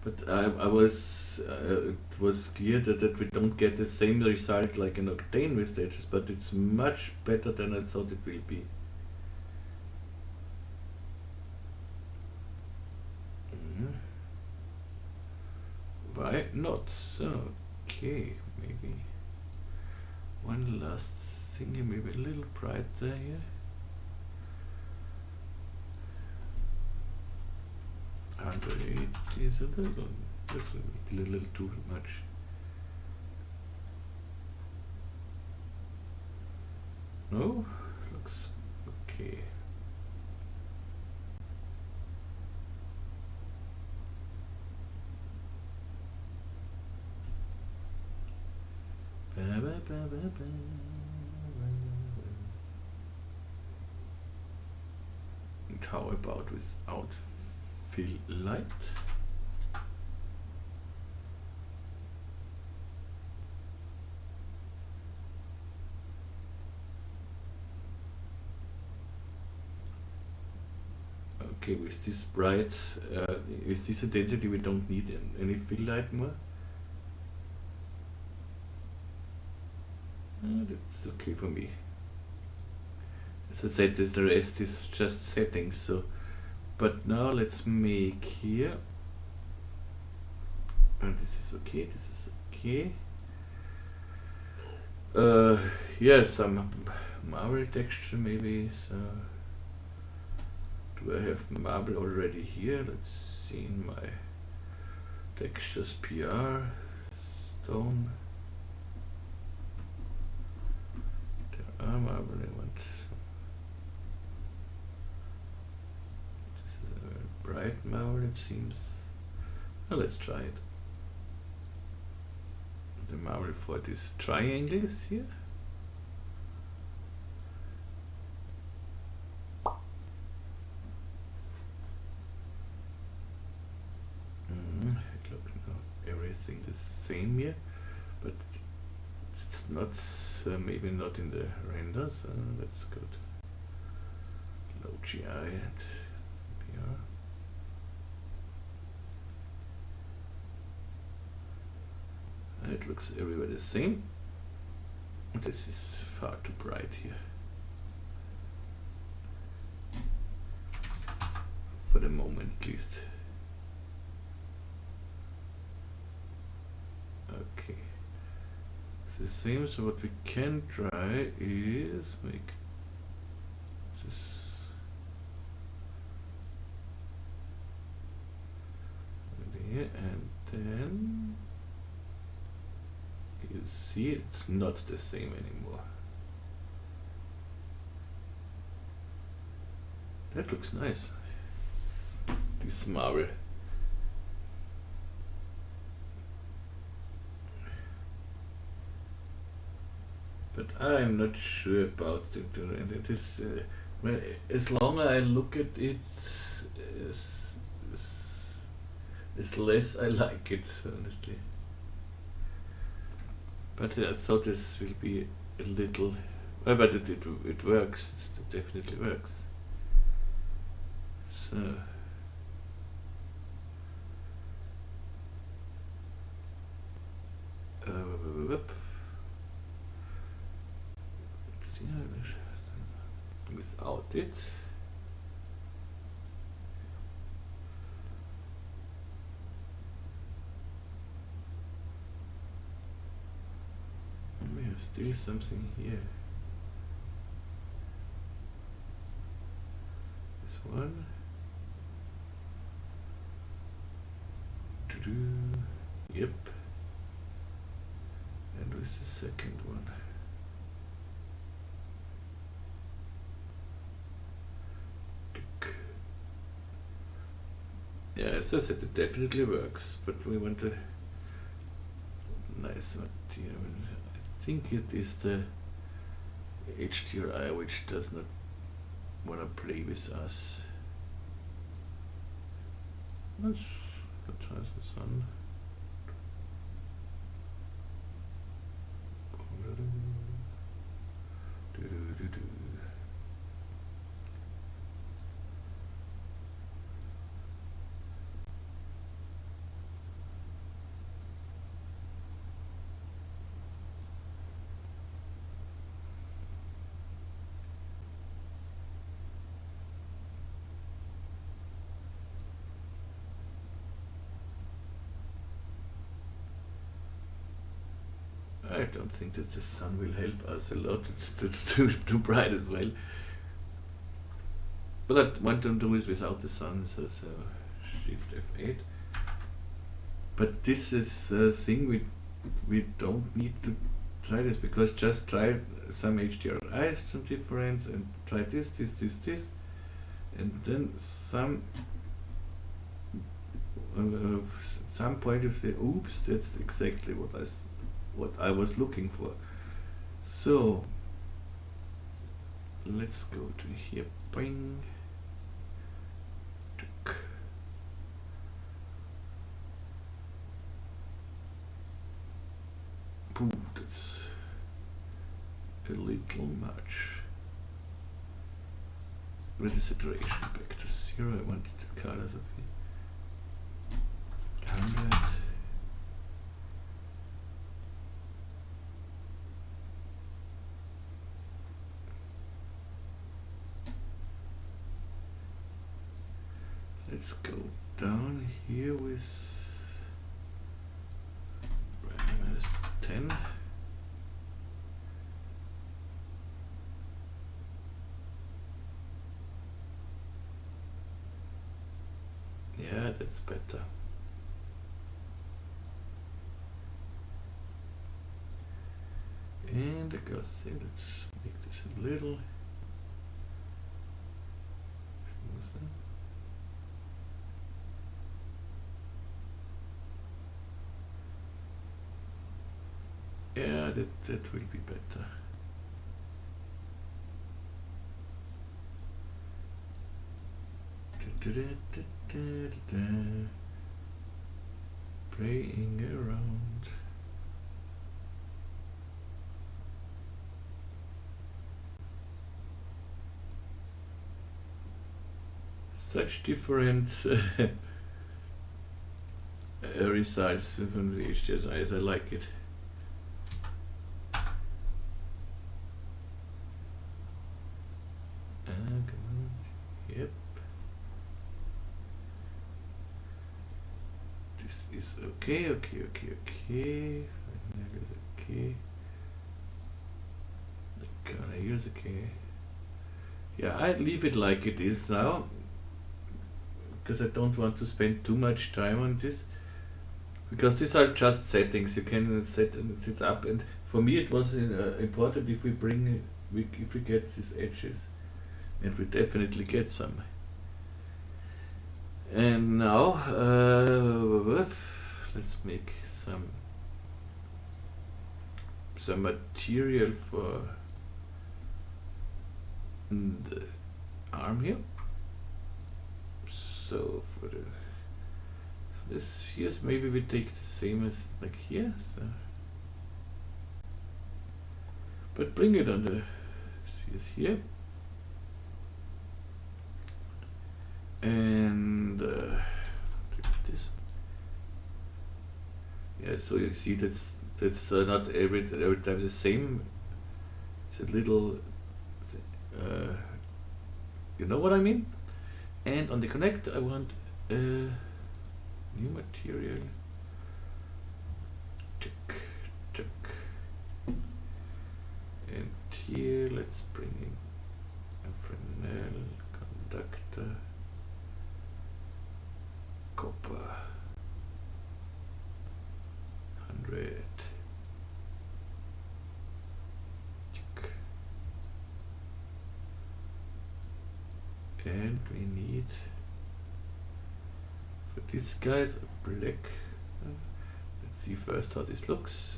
But I was it was clear that we don't get the same result like an octane with the edges, but it's much better than I thought it will be. Why not? So, okay, maybe one last thing, maybe a little brighter here. 180 is a little too much. No, looks okay. And how about without fill light? Okay, with this bright, with this intensity, we don't need any fill light more. That's okay for me. As I said, the rest is just settings. So, but now let's make here. And this is okay. This is okay. Yeah, some marble texture maybe. So, do I have marble already here? Let's see in my textures PR stone. Marble I want. This is a very bright marble, it seems. Well, let's try it. The marble for these triangles here. Look now, everything the same here, but it's not. Maybe not in the renders. That's good. Low GI and PR. It looks everywhere the same. This is far too bright here. For the moment, at least. Okay. The same, so what we can try is make this there, and then see, it's not the same anymore. That looks nice, this marble. But I'm not sure about it. And it is, well, as long as I look at it, as less I like it, honestly. But I thought this will be a little, well, but it works, it definitely works. So, without it. We have still something here. This one. Yep. And with the second one. Yeah, as I said, it definitely works, but we want a nice material. I think it is the HDRI which does not want to play with us. Let's try the sun. I don't think that the sun will help us a lot. It's too bright as well. But I want to do it without the sun, so Shift F8. But this is a thing we don't need to try this, because just try some HDRI, some difference, and try this, and then some point you say, oops, that's exactly what I was looking for. So let's go to here, bing. Ooh, that's a little much. With the saturation back to 0, I want the colors of it. 100. Let's go down here with -10. Yeah, that's better. And the glossy, let's make this a little smoother. Yeah, that will be better. Playing around. Such different results from the HDRI. I like it. Yep. This is okay. Finally is okay. The color here is okay. Yeah, I'd leave it like it is now, because I don't want to spend too much time on this. because these are just settings. You can set it up, and for me it was important if we if we get these edges, and we definitely get some. And now let's make some material for the arm here. So for this here, maybe we take the same as like here. So. But bring it on the CS here. And this. Yeah, so you see that's not every time the same. It's a little, you know what I mean. And on the connect, I want new material. Check, check. And here, let's bring in a Fresnel conductor. Copper 100. Check. And we need for these guys a black. Let's see first how this looks.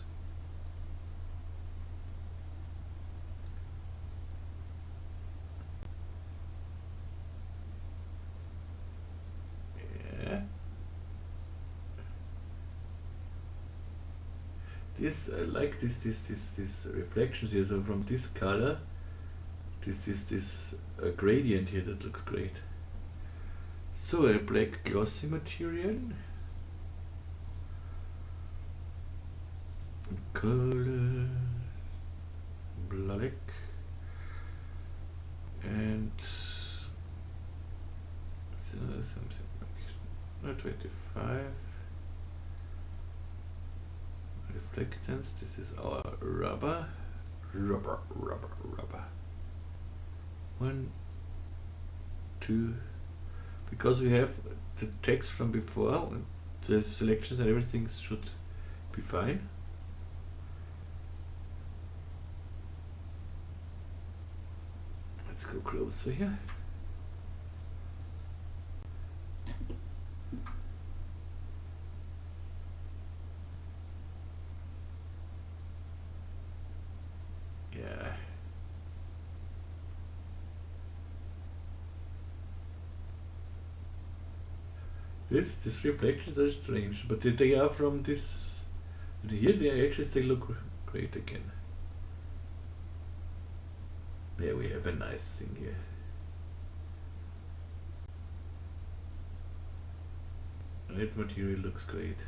This I like this reflections here. So from this color, this gradient here, that looks great. So a black glossy material, color black, and so something like 25. Reflectance, this is our rubber. 1, 2, because we have the text from before, the selections and everything should be fine. Let's go closer here. These reflections are strange, but they are from this. And here the edges, they look great again. Yeah, we have a nice thing here. That material looks great.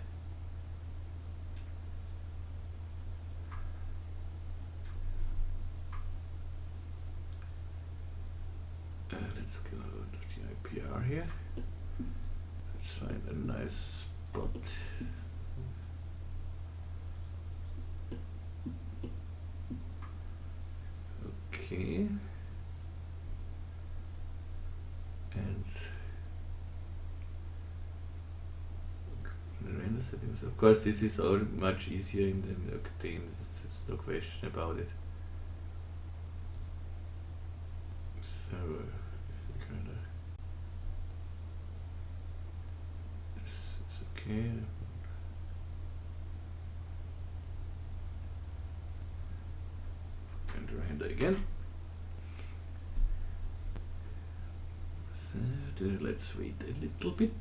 Let's go to the IPR here. Let's find a nice spot. Okay. And the render settings. Of course, this is all much easier in the Octane. There's no question about it. So, this is okay. And render again. So, let's wait a little bit.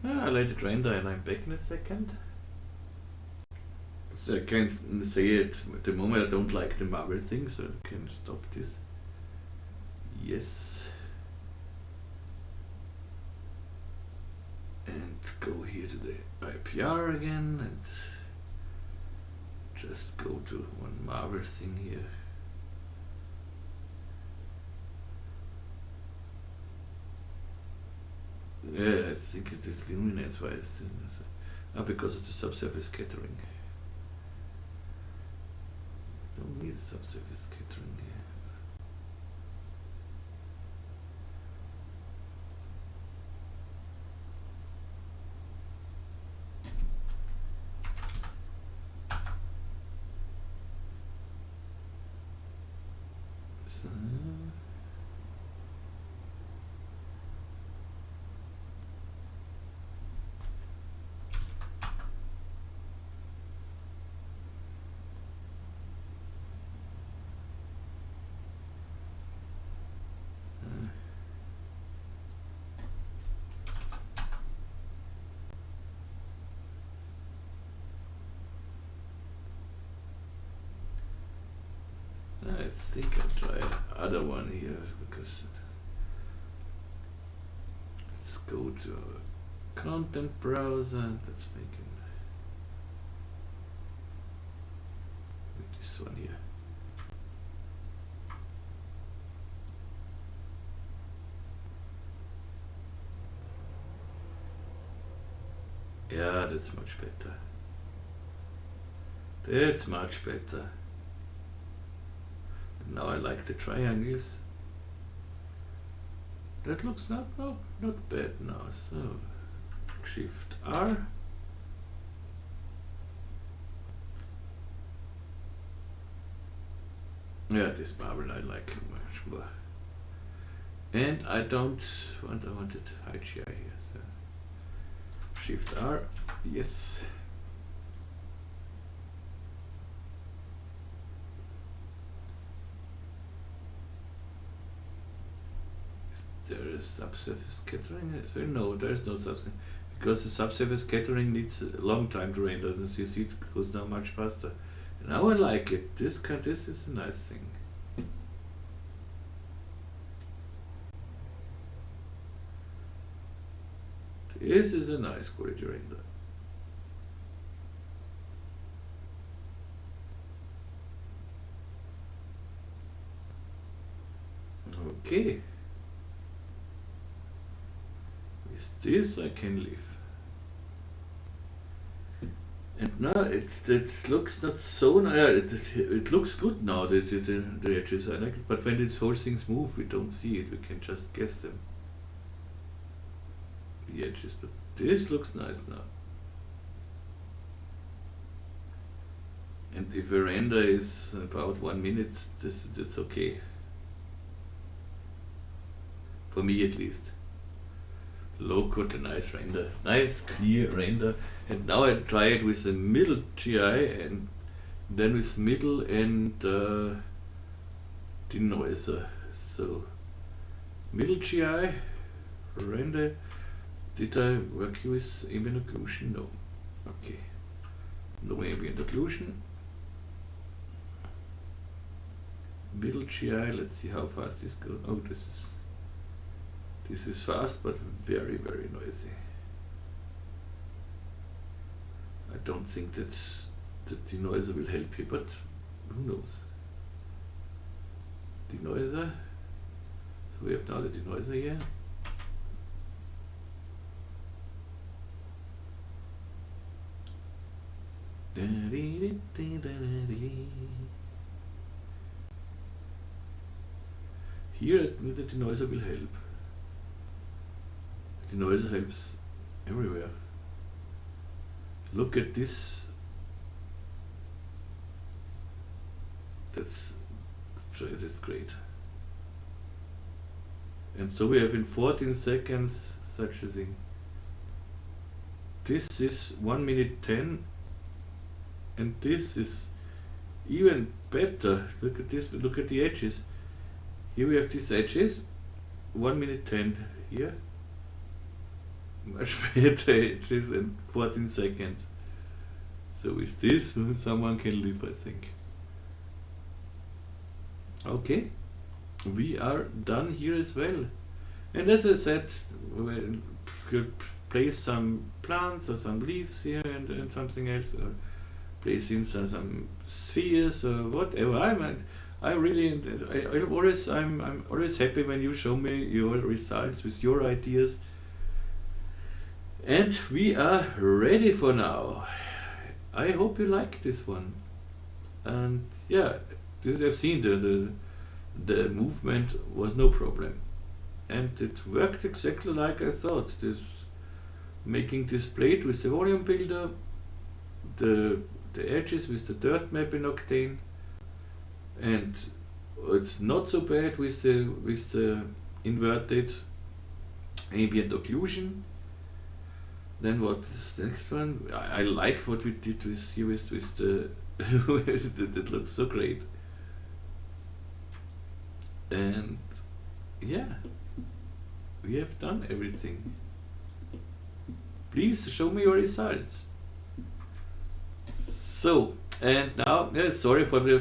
I let it render and I'm back in a second. So I can say at the moment I don't like the marble thing, so I can stop this. Yes. And go here to the IPR again and just go to one marble thing here. Yeah, I think it is luminance wise, because of the subsurface scattering. don't need subsurface scattering here. So, I think I'll try other one here because let's go to our content browser. Let's make it with this one here. Yeah, that's much better. That's much better. Now I like the triangles. That looks not bad now. So Shift R. Yeah, this marble I like much more. And I don't want, I wanted high GI here. So Shift R, yes. There is subsurface scattering. So no, there is no subsurface, because the subsurface scattering needs a long time to render. As you see, it goes down much faster. Now I like it. This is a nice thing. This is a nice quality render. Okay. With this I can live. And now it looks not so nice. It looks good now, the edges. I like it. But when these whole things move, we don't see it. We can just guess them. The edges. But this looks nice now. And if a render is about 1 minute, that's okay. For me at least. Look what a nice render, nice clear render. And now I try it with the middle GI and then with middle and denoiser. So middle GI render. Did I work with ambient occlusion? No. Okay. No ambient occlusion. Middle GI. Let's see how fast this goes. Oh, this is fast, but very, very noisy. I don't think that the denoiser will help you, but who knows? Denoiser. So we have now the denoiser here. Here the denoiser will help. The denoiser helps everywhere. Look at this. That's great. And so we have in 14 seconds such a thing. This is 1 minute 10, and this is even better. Look at this, look at the edges. Here we have these edges, 1 minute 10 here. Much better edges in 14 seconds. So with this, someone can live, I think. Okay, we are done here as well. And as I said, we'll place some plants or some leaves here and something else, or place in some spheres or whatever. I'm always happy when you show me your results with your ideas. And we are ready for now. I hope you like this one. and yeah, as I've seen, the movement was no problem, and it worked exactly like I thought. This making this plate with the volume builder, the edges with the dirt map in Octane, and it's not so bad with the inverted ambient occlusion. Then what is the next one? I like what we did with here with the it looks so great. And yeah, we have done everything. Please show me your results. So, and now, yeah, sorry for the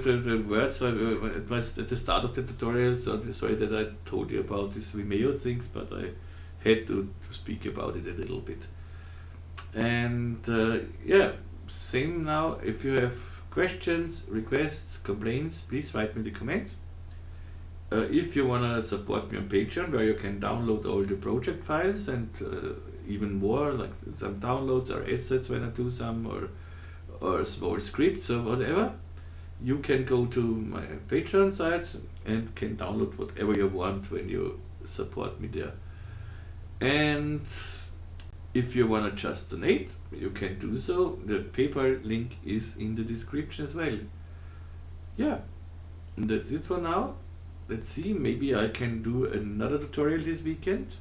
words, it was at the start of the tutorial, so sorry that I told you about these Remesher things, but I had to speak about it a little bit. And yeah, same now, if you have questions, requests, complaints, please write me in the comments. If you want to support me on Patreon, where you can download all the project files and even more, like some downloads or assets when I do some, or small scripts or whatever, you can go to my Patreon site and can download whatever you want when you support me there. And if you want to just donate, you can do so. The PayPal link is in the description as well. Yeah, and that's it for now. Let's see, maybe I can do another tutorial this weekend.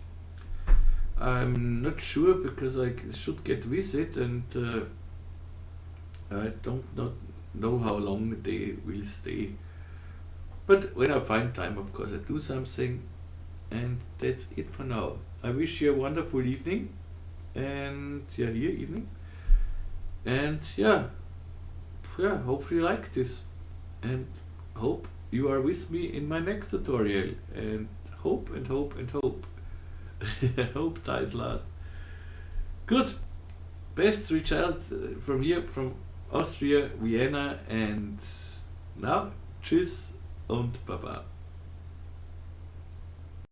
I'm not sure because I should get visit, and I don't not know how long they will stay. But when I find time, of course, I do something. And that's it for now. I wish you a wonderful evening. And yeah, here evening. And yeah, hopefully you like this. And hope you are with me in my next tutorial. And hope and hope and hope. Hope dies last. Good. Best regards from here, from Austria, Vienna, and now, tschüss und baba.